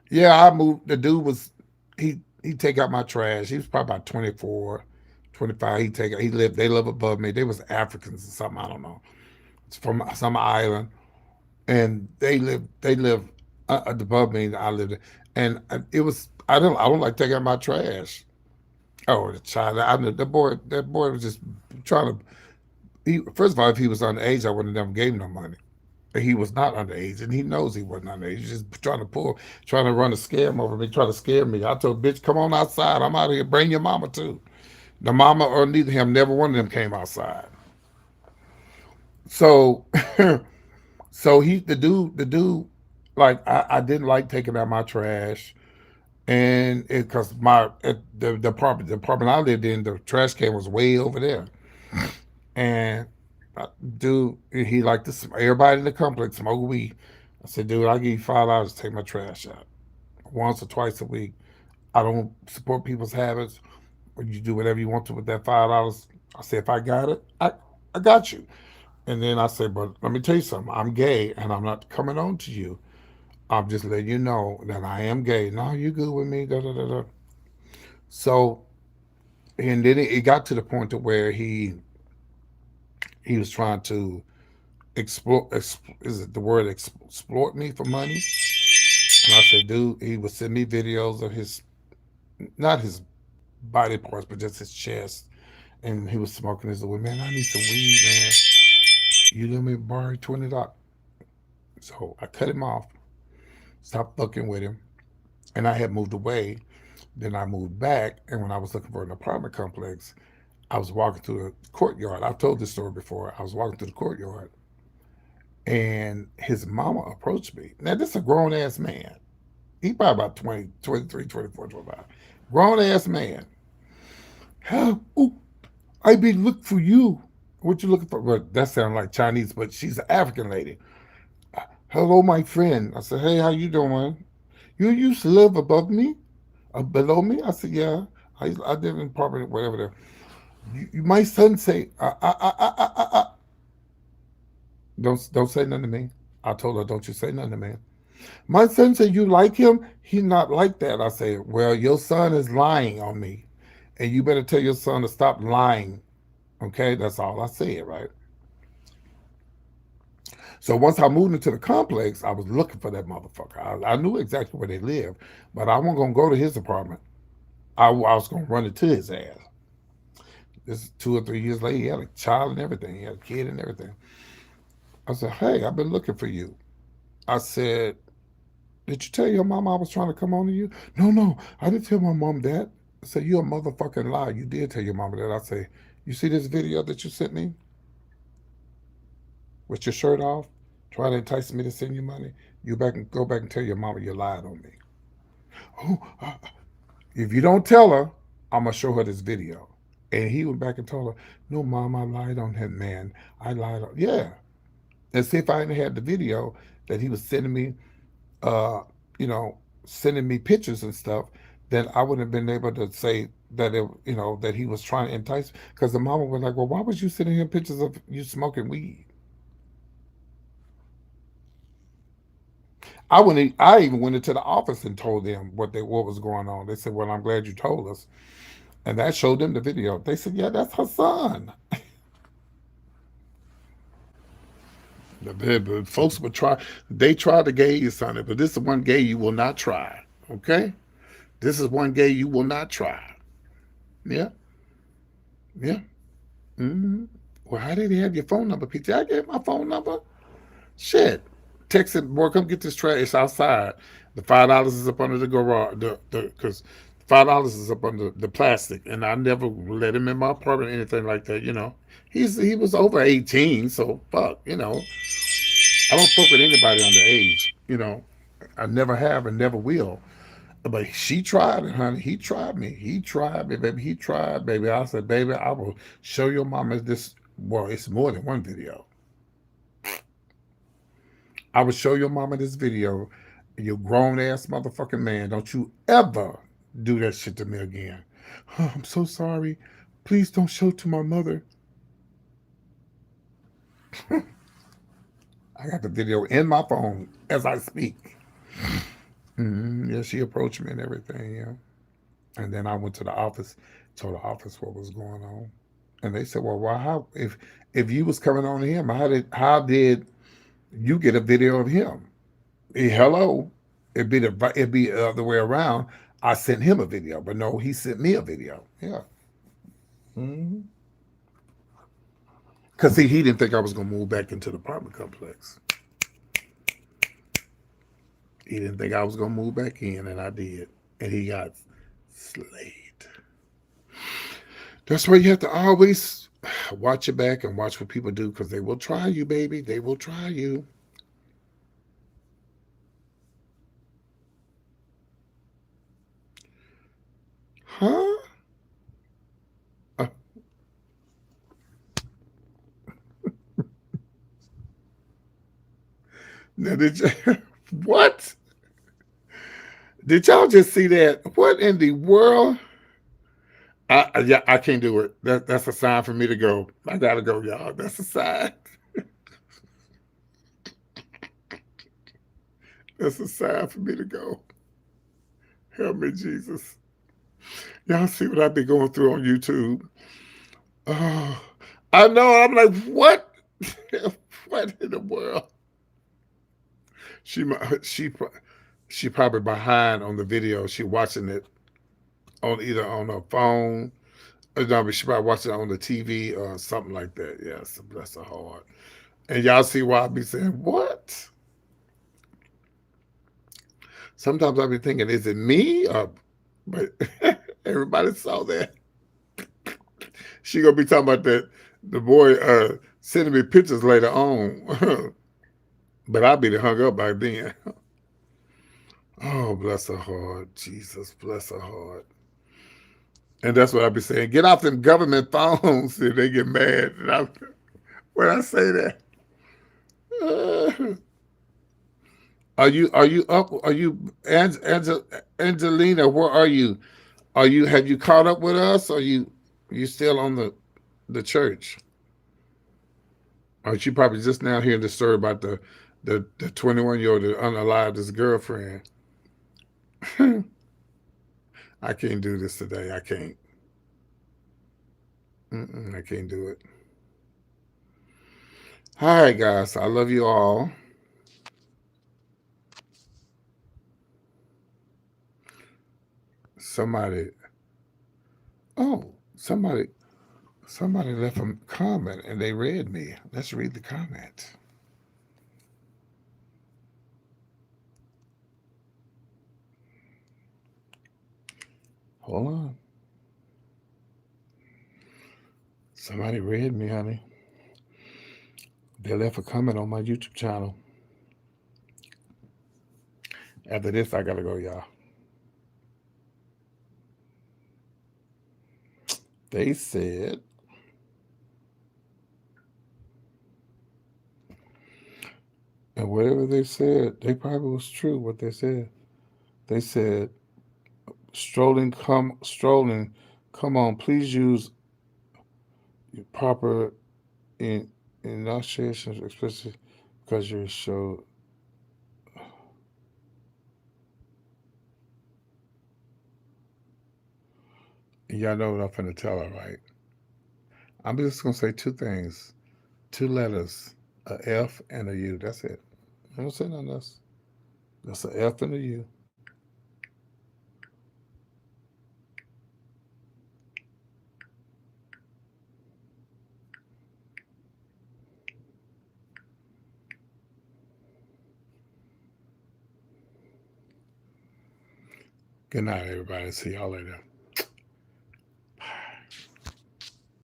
Yeah, I moved. The dude was he take out my trash. He was probably about 24, 25. They live above me. They was Africans or something, I don't know. It's from some island. And they live above me. I lived, and it was I don't like taking out my trash. Oh, the child! That boy was just trying to. First of all, if he was underage, I would have never gave him no money. But he was not underage, and he knows he wasn't underage. He's just trying to run a scam over me, trying to scare me. I told bitch, come on outside. I'm out here. Bring your mama too. The mama or neither him, never one of them came outside. So, so the dude, like I didn't like taking out my trash. And because the apartment I lived in, the trash can was way over there, and dude, he liked to everybody in the complex smoke weed. I said, dude, I'll give you $5 to take my trash out once or twice a week. I don't support people's habits. Or you do whatever you want to with that $5. I said, if I got it, I got you. And then I said, but let me tell you something. I'm gay, and I'm not coming on to you. I'm just letting you know that I am gay. No, you good with me? Da da da da. So, and then it got to the point to where he was trying to exploit. Is it the word exploit me for money? And I said, dude, he would send me videos of not his body parts, but just his chest, and he was smoking his weed. Man, I need some weed, man. You let me borrow $20. So I cut him off, stopped fucking with him, and I had moved away. Then I moved back, and when I was looking for an apartment complex, I was walking through the courtyard. I've told this story before. I was walking through the courtyard, and his mama approached me. Now, this is a grown ass man. He probably about 20, 23, 24, 25. Grown ass man. Ooh, I been looking for you. What you looking for? Well, that sounded like Chinese, but she's an African lady. Hello, my friend. I said, hey, how you doing? You used to live above me? Below me? I said, yeah. I live in apartment, whatever there. My son say, don't say nothing to me. I told her, don't you say nothing to me. My son said, you like him? He's not like that. I said, well, your son is lying on me. And you better tell your son to stop lying. Okay, that's all I said, right? So once I moved into the complex, I was looking for that motherfucker. I knew exactly where they lived, but I wasn't gonna go to his apartment. I was gonna run into his ass. This 2 or 3 years later, he had a child and everything. He had a kid and everything. I said, hey, I've been looking for you. I said, did you tell your mom I was trying to come on to you? No, no, I didn't tell my mom that. I said, you're a motherfucking liar. You did tell your mama that. I say, you see this video that you sent me with your shirt off, trying to entice me to send you money? You back and go back and tell your mama you lied on me. Oh, if you don't tell her, I'm gonna show her this video. And he went back and told her, no, mom, I lied on him, man. I lied on, yeah. And see if I hadn't had the video that he was sending me, uh, you know, sending me pictures and stuff, then I wouldn't have been able to say that that he was trying to entice. Because the mama was like, well, why was you sending him pictures of you smoking weed? I even went into the office and told them what was going on. They said, well, I'm glad you told us. And that showed them the video. They said, yeah, that's her son. The folks would try. They tried to gay you, son, but this is one gay you will not try. Okay, this is one gay you will not try. Yeah, yeah. Mm-hmm. Well, how did he have your phone number, PT? I gave my phone number. Shit. Text it, boy, come get this trash. It's outside. The $5 is up under the garage. Because $5 is up under the plastic, and I never let him in my apartment or anything like that. He was over 18, so fuck. I don't fuck with anybody underage. I never have and never will. But she tried it, honey. He tried me. He tried me, baby. He tried, baby. I said, baby, I will show your mama this. Well, it's more than one video. I will show your mama this video. You grown ass motherfucking man. Don't you ever do that shit to me again. Oh, I'm so sorry. Please don't show it to my mother. I got the video in my phone as I speak. Yeah, she approached me and everything, yeah. And then I went to the office, told the office what was going on. And they said, well, how if you was coming on to him, how did you get a video of him? Hello. It'd be the other way around. I sent him a video, but no, he sent me a video. Yeah. Because he didn't think I was going to move back into the apartment complex. He didn't think I was going to move back in, and I did. And he got slayed. That's why you have to always watch your back and watch what people do, because they will try you, baby. They will try you. Huh? Now, what? Did y'all just see that? What in the world? I can't do it. That's a sign for me to go. I gotta go, y'all. That's a sign. That's a sign for me to go. Help me, Jesus. Y'all see what I've been going through on YouTube? Oh, I know. I'm like, what? What in the world? She she she probably behind on the video. She watching it on either on her phone. Or no, but she probably watching it on the TV or something like that. Yes, bless her heart. And y'all see why I be saying what? Sometimes I be thinking, is it me? But everybody saw that. She gonna be talking about that the boy sending me pictures later on. But I'll be hung up by then. Oh, bless her heart. Jesus, bless her heart. And that's what I be saying. Get off them government phones if they get mad. When I say that. Are you up? Are you Angelina? Where are you? Have you caught up with us? Or you still on the church? Or she probably just now hearing the story about the 21-year-old that unalived his girlfriend. I can't do this today. I can't. I can't do it. All right, guys. I love you all. Somebody. Oh, somebody left a comment and they read me. Let's read the comment. Hold on. Somebody read me, honey. They left a comment on my YouTube channel. After this, I gotta go, y'all. They said, and whatever they said, they probably was true what they said. They said, strolling, come on, please use proper enunciations, especially because you're so. Y'all know what I'm finna tell her, right? I'm just gonna say two things, two letters, a F and a U. That's it. I don't say nothing else. That's a F and a U. Good night, everybody. See y'all later.